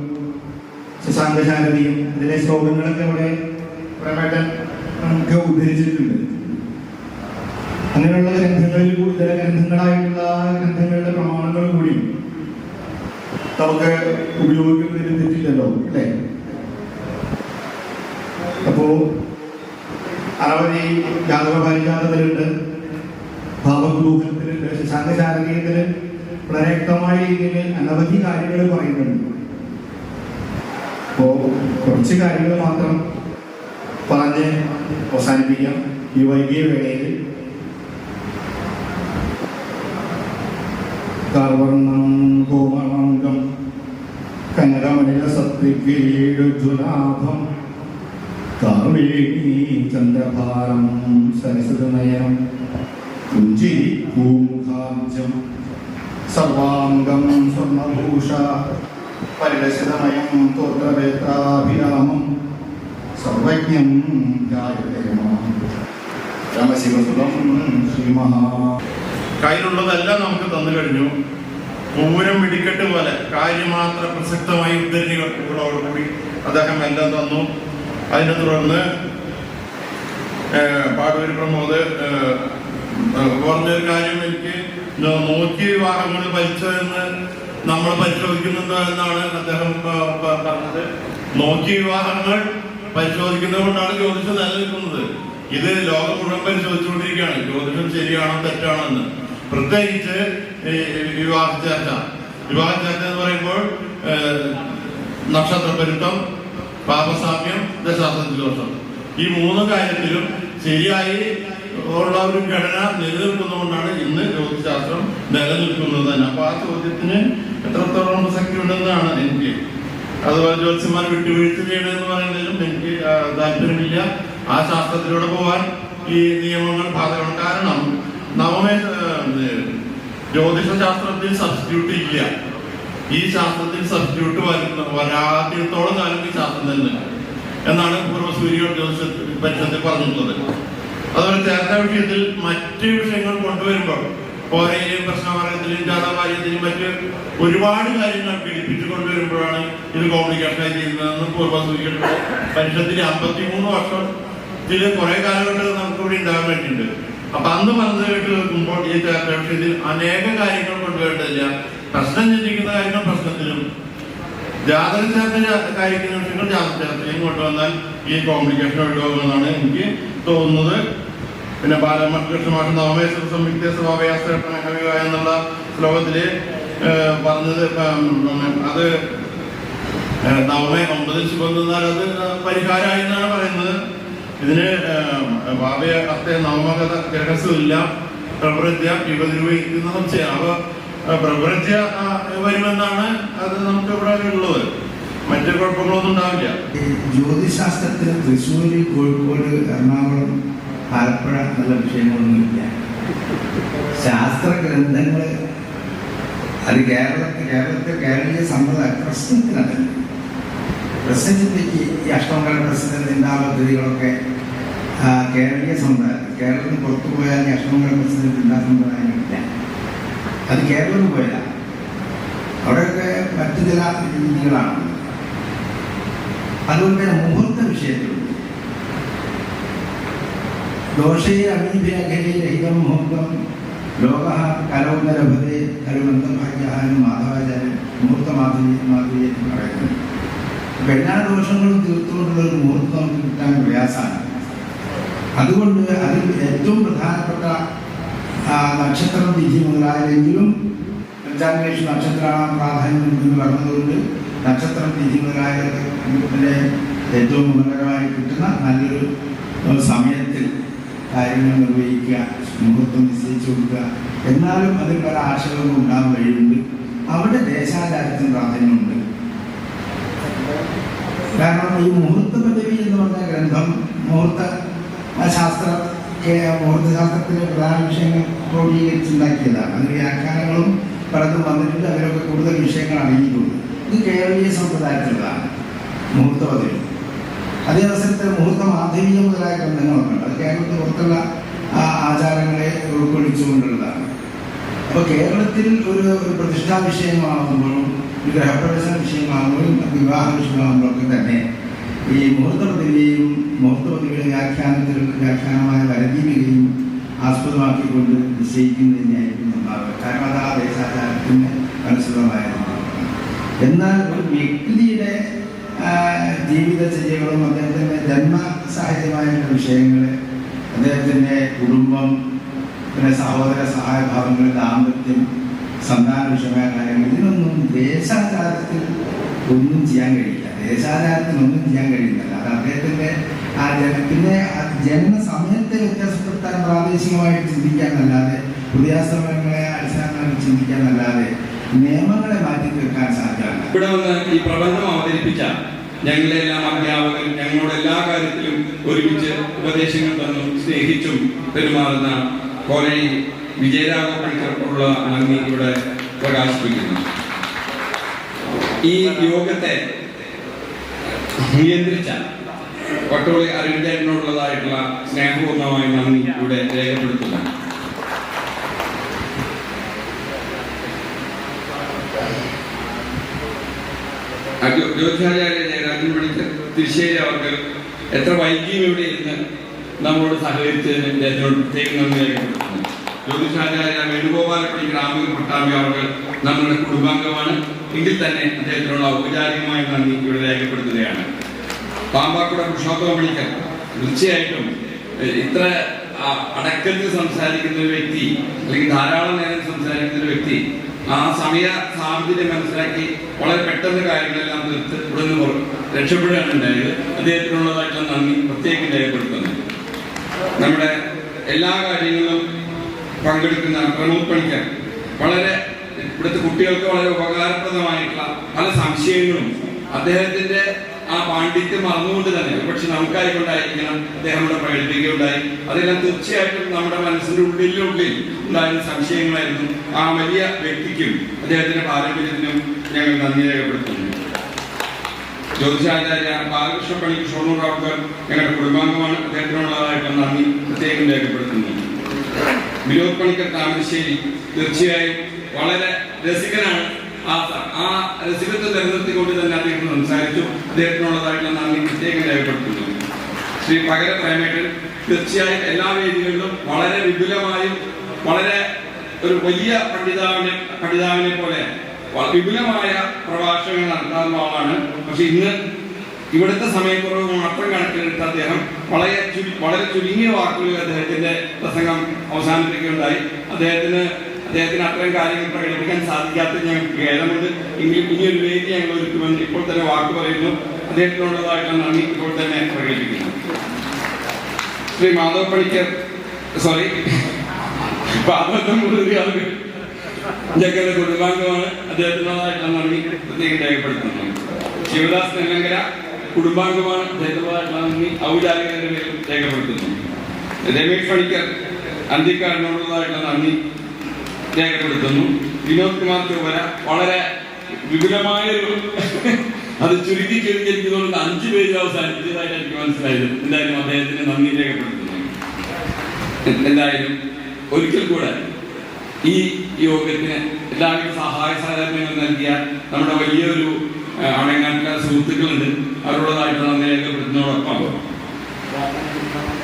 ശശാങ്കശാരതിയും ഇതിലെ ശ്ലോകങ്ങളൊക്കെ ഇവിടെ പ്രമേട്ടൻ നമുക്ക് ഉദ്ധരിച്ചിട്ടുണ്ട്. അങ്ങനെയുള്ള ഗ്രന്ഥങ്ങളിൽ ഇതര ഗ്രന്ഥങ്ങളായിട്ടുള്ള ഗ്രന്ഥങ്ങളുടെ പ്രമാണങ്ങൾ കൂടി നമുക്ക് ഉപയോഗിക്കുന്നതിന് തെറ്റില്ലല്ലോ, അല്ലേ? അപ്പോ അനവധി ജാതക പരിജാതകരുണ്ട്, ഭാവകുതൂഹലത്തിലുണ്ട്, ശശാങ്കശാരദീയത്തില് വളരെ വ്യക്തമായ രീതിയിൽ അനവധി കാര്യങ്ങൾ പറയുന്നുണ്ട്. അപ്പോ കുറച്ച് കാര്യങ്ങൾ മാത്രം പറഞ്ഞ് അവസാനിപ്പിക്കാം ഈ വൈകിയ വേളയിൽ. കാർവർണം കോമളാംഗം കനകമണില സത്രികിരീടുജുനാഭം കാർവേണീ ചന്ദ്രഭാരം സരസ്വതനയം കുഞ്ചിരി പൂമുഖാബ്ജം സർവാംഗം സ്വർണഭൂഷ പരിലസിതമയം തോത്രവേത്രാഭിരാമം സർവജ്ഞം രാമശിവസുതം ശ്രീമഹാ. കയ്യിലുള്ളതെല്ലാം നമുക്ക് തന്നു കഴിഞ്ഞു. പൂരം വെടിക്കെട്ട് പോലെ കാര്യമാത്ര പ്രസക്തമായ ഉദ്ധരണികളോടുകൂടി അദ്ദേഹം എല്ലാം തന്നു. അതിനെ തുടർന്ന് പാടൂരി പ്രമോദ് പറഞ്ഞൊരു കാര്യം, എനിക്ക് നോക്കി വിവാഹങ്ങൾ പരിച്ചതെന്ന് നമ്മൾ പരിശോധിക്കുന്നുണ്ടോ എന്നാണ് അദ്ദേഹം പറഞ്ഞത്. നോക്കി വിവാഹങ്ങൾ പരിശോധിക്കുന്നത് കൊണ്ടാണ് ജ്യോതിഷം നിലനിൽക്കുന്നത്. ഇത് ലോകം മുഴുവൻ പരിശോധിച്ചുകൊണ്ടിരിക്കുകയാണ് ജ്യോതിഷം ശരിയാണോ തെറ്റാണോ എന്ന്. പ്രത്യേകിച്ച് വിവാഹ ചർച്ച എന്ന് പറയുമ്പോൾ നക്ഷത്രപരിത്വം, പാപസാമ്യം, ദശാസന്ധിദോഷം, ഈ മൂന്ന് കാര്യത്തിലും ശരിയായി ഉള്ള ഒരു ഘടന നിലനിൽക്കുന്നതുകൊണ്ടാണ് ഇന്ന് ജ്യോതിശാസ്ത്രം നിലനിൽക്കുന്നത് തന്നെ. അപ്പൊ ആ ചോദ്യത്തിന് എത്രത്തോളം പ്രസക്തി ഉണ്ടെന്നാണ് എനിക്ക്. അതുപോലെ ജ്യോത്സ്യന്മാർ വിട്ടുവീഴ്ച ചെയ്യണമെന്ന് പറയുന്നതിലും എനിക്ക് താല്പര്യമില്ല. ആ ശാസ്ത്രത്തിലൂടെ പോകാൻ ഈ നിയമങ്ങൾ ബാധകമാണ്. കാരണം ജ്യോതിഷ ശാസ്ത്രത്തിൽ സബ്സ്റ്റിറ്റ്യൂട്ട് ഇല്ല. ഈ ശാസ്ത്രത്തിൽ സബ്സ്റ്റിറ്റ്യൂട്ട് വരാത്തിടത്തോളം കാലം ഈ ശാസ്ത്രം തന്നെ എന്നാണ് പൂർവ്വസൂര്യ ജ്യോതിഷ പരിഷത്തിൽ പറഞ്ഞിട്ടുള്ളത്. അതുപോലെ ചേർത്ത വിഷയത്തിൽ മറ്റ് വിഷയങ്ങൾ കൊണ്ടുവരുമ്പോൾ പോരയിലെയും പ്രശ്നമാർഗത്തിലും ജാതകാര്യത്തിലും മറ്റ് ഒരുപാട് കാര്യങ്ങൾ പിടിപ്പിച്ചു കൊണ്ടുവരുമ്പോഴാണ് ഇത് കോംപ്ലിക്കേഷനായി ചെയ്യുന്നതെന്ന് പൂർവ്വസൂര്യയുടെ പരിഷത്തിൽ 53 വർഷത്തിൽ കുറെ കാലഘട്ടം നമുക്ക് ഇവിടെ ഉണ്ടാകാൻ വേണ്ടിയിട്ടുണ്ട്. അപ്പൊ അന്ന് പറഞ്ഞത് കേട്ട് വെക്കുമ്പോൾ ഈ ചേർത്ത വിഷയത്തിൽ അനേകം കാര്യങ്ങൾ കൊണ്ടുവരേണ്ടതില്ല. പ്രശ്നം ചിന്തിക്കുന്ന കാര്യങ്ങൾ പ്രശ്നത്തിലും ജാതകം ചേർത്ത കാര്യങ്ങൾ ജാതകത്തിൽ കൊണ്ടുവന്നാൽ ഈ കോംപ്ലിക്കേഷൻ ഒഴിവാകുമെന്നാണ് എനിക്ക് തോന്നുന്നത്. പിന്നെ ബാലകൃഷ്ണ മാഷ് നവമേശ്വര സംയുക്ത സ്വഭാവയാസ്ത്രഹവിക എന്നുള്ള ശ്ലോകത്തില് പറഞ്ഞത് അത് നവമേ 9 ശുഭം നിന്നാൽ അത് പരിഹാരമായി എന്നാണ് പറയുന്നത്. ഇതിന് ഭാവ്യ അർത്ഥ നവമകഥ ഗ്രഹസുമില്ല പ്രവൃത്യ യുഗനിർവഹിക്കുന്ന സംശയം. അപ്പൊ പ്രവൃത്യ വരുമെന്നാണ് അത് നമുക്ക് ഇവിടെ ഉള്ളത്. മറ്റു കുഴപ്പങ്ങളൊന്നും ഉണ്ടാവില്ല. ജ്യോതിശാസ്ത്രത്തിൽ തൃശ്ശൂർ, കോഴിക്കോട്, എറണാകുളം, ആലപ്പുഴ എന്നുള്ള വിഷയങ്ങളൊന്നുമില്ല. ശാസ്ത്ര ഗ്രന്ഥങ്ങൾ അത് കേരളീയ സമ്പ്രദായ പ്രശ്നത്തിനല്ല. പ്രശ്നത്തിലേക്ക് ഈ അഷ്ടമംഗല പ്രശ്നത്തിൽ ചിന്താ പദ്ധതികളൊക്കെ കേരളീയ സമുദായം, കേരളത്തിന് പുറത്തു പോയാൽ ഈ അഷ്ടമംഗല പ്രശ്നത്തിൽ ചിന്താ സമ്പ്രദായങ്ങളില്ല. അത് കേരളത്തിൽ പോയാൽ അവിടെയൊക്കെ മറ്റു ചില രീതികളാണ്. അതുകൊണ്ട് മുഹൂർത്ത വിഷയത്തിലുണ്ട്. ദോഷേ അമീഭിരഖലേ രഹിതം മുഹൂർത്തം ലോക കലൗന്നരഭതേ കലുബന്ധഭാഗ്യാനും മാധവാചാര്യൻ മുഹൂർത്തമാധുര്യ എന്ന് പറയുന്നത്. അപ്പം എല്ലാ ദോഷങ്ങളും തീർത്തുകൊണ്ടുള്ളൊരു മുഹൂർത്തം നമുക്ക് കിട്ടാൻ പ്രയാസമാണ്. അതുകൊണ്ട് അതിൽ ഏറ്റവും പ്രധാനപ്പെട്ട നക്ഷത്രം, തിഥി മുതലായെങ്കിലും പഞ്ചാംഗേഷ് നക്ഷത്രമാണ് പ്രാധാന്യം എന്ന് പറഞ്ഞതുകൊണ്ട് നക്ഷത്രം, തിഥി മുതലായതിലെ ഏറ്റവും ഗുണകരമായി കിട്ടുന്ന നല്ലൊരു സമയത്തിൽ കാര്യങ്ങൾ നിർവഹിക്കുക, മുഹൂർത്തം നിശ്ചയിച്ചു കൊടുക്കുക. എന്നാലും അതിൽ പല ആശയങ്ങളും ഉണ്ടാകാൻ കഴിയുന്നുണ്ട്. അവിടെ ദേശാചാരത്തിന് പ്രാധാന്യമുണ്ട്. കാരണം ഈ മുഹൂർത്ത പദവി എന്ന് പറഞ്ഞ ഗ്രന്ഥം മുഹൂർത്തശാസ്ത്രത്തിലെ പ്രധാന വിഷയങ്ങൾ ക്രോഡീകരിച്ചുണ്ടാക്കിയതാണ്. അതിന് വ്യാഖ്യാനങ്ങളും പലതും വന്നിട്ടുണ്ട്. അതിലൊക്കെ കൂടുതൽ വിഷയങ്ങൾ അടങ്ങിയിട്ടുണ്ട്. ഇത് കേരളീയ സമ്പ്രദായത്തിലുള്ളതാണ് മുഹൂർത്ത പദവി. അതേ അവസരത്തിൽ മുഹൂർത്ത മാധവീയ മുതലായ ഗ്രന്ഥങ്ങളൊക്കെ ഉണ്ട്. അത് കേരളത്തിൽ പുറത്തുള്ള ആചാരങ്ങളെ ഉൾക്കൊള്ളിച്ചുകൊണ്ടുള്ളതാണ്. അപ്പോൾ കേരളത്തിൽ ഒരു പ്രതിഷ്ഠാ വിഷയമാകുമ്പോഴും ഒരു ഗ്രഹപ്രവേശന വിഷയമാകുമ്പോഴും വിവാഹ വിഷയമാകുമ്പോഴൊക്കെ തന്നെ ഈ മുഹൂർത്ത പദവിയെയും മുഹൂർത്ത പദവിയുടെ വ്യാഖ്യാനമായ വരദീപികയും ആസ്പദമാക്കിക്കൊണ്ട് നിശ്ചയിക്കുന്നത് തന്നെയായിരിക്കും ഉണ്ടാവുക. കാരണം അത് ആ ദേശാചാരത്തിന് അനുസൃതമായിരുന്നു. എന്നാൽ ഒരു വ്യക്തിയുടെ ജീവിതചര്യകളും അദ്ദേഹത്തിൻ്റെ ജന്മ സാഹിത്യമായിട്ടുള്ള വിഷയങ്ങൾ, അദ്ദേഹത്തിൻ്റെ കുടുംബം, പിന്നെ സഹോദര സഹായഭാവങ്ങൾ, ദാമ്പത്യം, സന്താന വിഷയമായ കാര്യങ്ങൾ, ഇതിനൊന്നും ദേശാചാരത്തിൽ ഒന്നും ചെയ്യാൻ കഴിയില്ല. ദേശാചാരത്തിനൊന്നും ചെയ്യാൻ കഴിയുന്നില്ല. അത് അദ്ദേഹത്തിൻ്റെ പിന്നെ ജനന സമയത്തെ വ്യത്യാസപ്പെടുത്താൻ പ്രാദേശികമായിട്ട് ചിന്തിക്കാനല്ലാതെ, ഉദയാസ്തമനങ്ങളെ അടിസ്ഥാനമാക്കി ചിന്തിക്കാനല്ലാതെ നിയമങ്ങളെ മാറ്റി തീർക്കാൻ സാധ്യമല്ല. ഇവിടെ വന്ന് ഈ പ്രബന്ധം അവതരിപ്പിച്ച ഞങ്ങളെല്ലാം അധ്യാപകർ ഞങ്ങളുടെ എല്ലാ കാര്യത്തിലും ഒരുമിച്ച് ഉപദേശങ്ങൾ തന്നും സ്നേഹിച്ചും പെരുമാറുന്ന കോലഴി വിജയരാഘവനുള്ള നന്ദി ഇവിടെ പ്രകാശിപ്പിക്കുന്നു. ഈ യോഗത്തെ നിയന്ത്രിച്ച വട്ടോളി അരവിന്ദനോടുള്ളതായിട്ടുള്ള സ്നേഹപൂർണ്ണമായ നന്ദി ഇവിടെ രേഖപ്പെടുത്തുന്നു. ജ്യോതിഷാചാര്യ ജയരാജൻ പണിക്കർ തിരുശ്ശേരി അവർക്ക് എത്ര വൈകിയും ഇവിടെ ഇരുന്ന് നമ്മളോട് സഹകരിച്ചതിന് അദ്ദേഹത്തിനോട് പ്രത്യേകം നന്ദി രേഖപ്പെടുത്തുന്നു. ജ്യോതിഷാചാര്യ വേണുഗോപാല പണിക്കർ ആമിക പട്ടാമ്പി അവർ നമ്മുടെ കുടുംബാംഗമാണ്. എങ്കിൽ തന്നെ അദ്ദേഹത്തിനുള്ള ഔപചാരികമായ നന്ദി ഇവിടെ രേഖപ്പെടുത്തുകയാണ്. പാമ്പാക്കുട പുരുഷോത്തമ പണിക്കർ തീർച്ചയായിട്ടും ഇത്ര അടക്കത്തിൽ സംസാരിക്കുന്ന ഒരു വ്യക്തി, അല്ലെങ്കിൽ ധാരാളം നേരം സംസാരിക്കുന്ന ഒരു വ്യക്തി, ആ സമയ സാഹചര്യം മനസ്സിലാക്കി വളരെ പെട്ടെന്ന് കാര്യങ്ങളെല്ലാം തീർത്ത് ഇവിടെ നിന്ന് രക്ഷപ്പെടുകയാണ് ഉണ്ടായത്. അദ്ദേഹത്തിനുള്ളതായിട്ടുള്ള നന്ദി പ്രത്യേകം രേഖപ്പെടുത്തുന്നു. നമ്മുടെ എല്ലാ കാര്യങ്ങളിലും പങ്കെടുക്കുന്ന പ്രമോദ് പണിക്കർ വളരെ ഇവിടുത്തെ കുട്ടികൾക്ക് വളരെ ഉപകാരപ്രദമായിട്ടുള്ള പല സംശയങ്ങളും അദ്ദേഹത്തിന്റെ ആ പാണ്ഡിത്യം മറന്നുകൊണ്ട് തന്നെ പക്ഷെ നമുക്കായിക്കൊണ്ടായിരിക്കണം അദ്ദേഹം ഇവിടെ പ്രകടിപ്പിക്കുകയുണ്ടായി. അതെല്ലാം തീർച്ചയായിട്ടും നമ്മുടെ മനസ്സിന്റെ ഉള്ളിലുള്ളിൽ ഉണ്ടായിരുന്ന സംശയങ്ങളായിരുന്നു. ആ വലിയ വ്യക്തിക്കും അദ്ദേഹത്തിന്റെ പാരമ്പര്യത്തിനും ഞങ്ങൾ നന്ദി രേഖപ്പെടുത്തുന്നു. ജ്യോതിഷാചാര്യ ബാലകൃഷ്ണ പണിക്കർ ഷൊർണൂർ ഞങ്ങളുടെ കുടുംബാംഗമാണ്. അദ്ദേഹത്തിനുള്ളതായിട്ടുള്ള നന്ദി പ്രത്യേകം രേഖപ്പെടുത്തുന്നു. വിനോദ് പണിക്കർ താമരശ്ശേരി തീർച്ചയായും വളരെ രസികനാണ്. ആ രസികത്വം നിലനിർത്തിക്കൊണ്ട് തന്നെ അദ്ദേഹം സംസാരിച്ചു. അദ്ദേഹത്തിനുള്ളതായിട്ടുള്ള നന്ദി പ്രത്യേകം രേഖപ്പെടുത്തുന്നു. ശ്രീ പകര പ്രേമേട്ടൻ തീർച്ചയായും എല്ലാ വേദികളിലും വളരെ വിപുലമായും വളരെ ഒരു വലിയ പഠിതാവിനെ പോലെ വിപുലമായ പ്രഭാഷണങ്ങൾ നടത്താറുള്ള ആളാണ്. പക്ഷെ ഇന്ന് ഇവിടുത്തെ സമയക്കുറവ് മാത്രം കണക്കിലെടുത്ത അദ്ദേഹം വളരെ ചുരുങ്ങിയ വാക്കുകളിൽ അദ്ദേഹത്തിന്റെ പ്രസംഗം അവസാനിപ്പിക്കുകയുണ്ടായി. അദ്ദേഹത്തിന് അത്തരം കാര്യങ്ങൾ പ്രകടിപ്പിക്കാൻ സാധിക്കാത്ത ഞങ്ങൾക്ക് ഖേദമുണ്ട്. ഇനിയൊരു വേദി ഞങ്ങൾ ഒരുക്കുമെന്ന് ഇപ്പോൾ തന്നെ വാക്ക് പറയുന്നു. അദ്ദേഹത്തിനുള്ളതായിട്ടുള്ള നന്ദി ഇപ്പോൾ തന്നെ പ്രകടിപ്പിക്കുന്നു. ശ്രീ മാധവ് പണിക്കർ ഞങ്ങളുടെ കുടുംബാംഗമാണ്. അദ്ദേഹത്തിനുള്ളതായിട്ടുള്ള നന്ദി പ്രത്യേകം രേഖപ്പെടുത്തുന്നു. ശിവദാസ് നെല്ലങ്കര കുടുംബാംഗമാണ്. അദ്ദേഹത്തിനുള്ളതായിട്ടുള്ള നന്ദി ഔദ്യോഗികരുടെ പേരിൽ രേഖപ്പെടുത്തുന്നു. രമേഷ് പണിക്കർ അന്തിക്കാരനോടുള്ളതായിട്ടുള്ള നന്ദി രേഖപ്പെടുത്തുന്നു. വിനോദ് കുമാർ ചൊവ്വര വളരെ വിപുലമായൊരു അത് ചുരുക്കി എനിക്കുകൊണ്ട് 5 പേര് അവസാനിപ്പിച്ചതായിട്ട് എനിക്ക് മനസ്സിലായത്. എന്തായാലും അദ്ദേഹത്തിന് നന്ദി രേഖപ്പെടുത്തുന്നു. എന്തായാലും ഒരിക്കൽ കൂടെ ഈ യോഗത്തിന് എല്ലാവിധ സഹായ സഹകരണങ്ങൾ നൽകിയ നമ്മുടെ വലിയൊരു അണങ്ങാട്ടുകാർ സുഹൃത്തുക്കളുണ്ട്. അവരുള്ളതായിട്ട് നന്ദി രേഖപ്പെടുത്തുന്നതോടൊപ്പം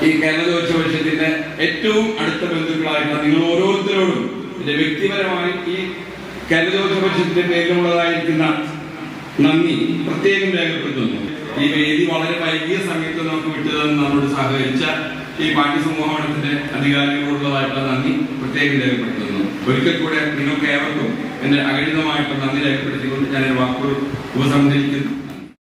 ഈ കേരള ജ്യോതിഷത്തിന്റെ ഏറ്റവും അടുത്ത ബന്ധുക്കളായിട്ടുള്ള നിങ്ങൾ ഓരോരുത്തരോടും വ്യക്തിപരമായി ഈ കേരള ജ്യോതിഷത്തിന്റെ പേരിലുള്ളതായിരിക്കുന്ന നന്ദി പ്രത്യേകം രേഖപ്പെടുത്തുന്നു. ഈ വേദി വളരെ വൈകിയ സമയത്ത് നമുക്ക് വിട്ടുതന്ന് നമ്മളോട് സഹകരിച്ച ഈ പാർട്ടി സമൂഹത്തിന്റെ അധികാരികളോടുള്ളതായിട്ടുള്ള നന്ദി പ്രത്യേകം രേഖപ്പെടുത്തുന്നു. ഒരിക്കൽ കൂടെ നിങ്ങൾക്ക് ഏവർക്കും എന്റെ അഗണിതമായിട്ടുള്ള നന്ദി രേഖപ്പെടുത്തിക്കൊണ്ട് ഞാൻ വാക്കുകൾ ഉപസംഹരിക്കുന്നു.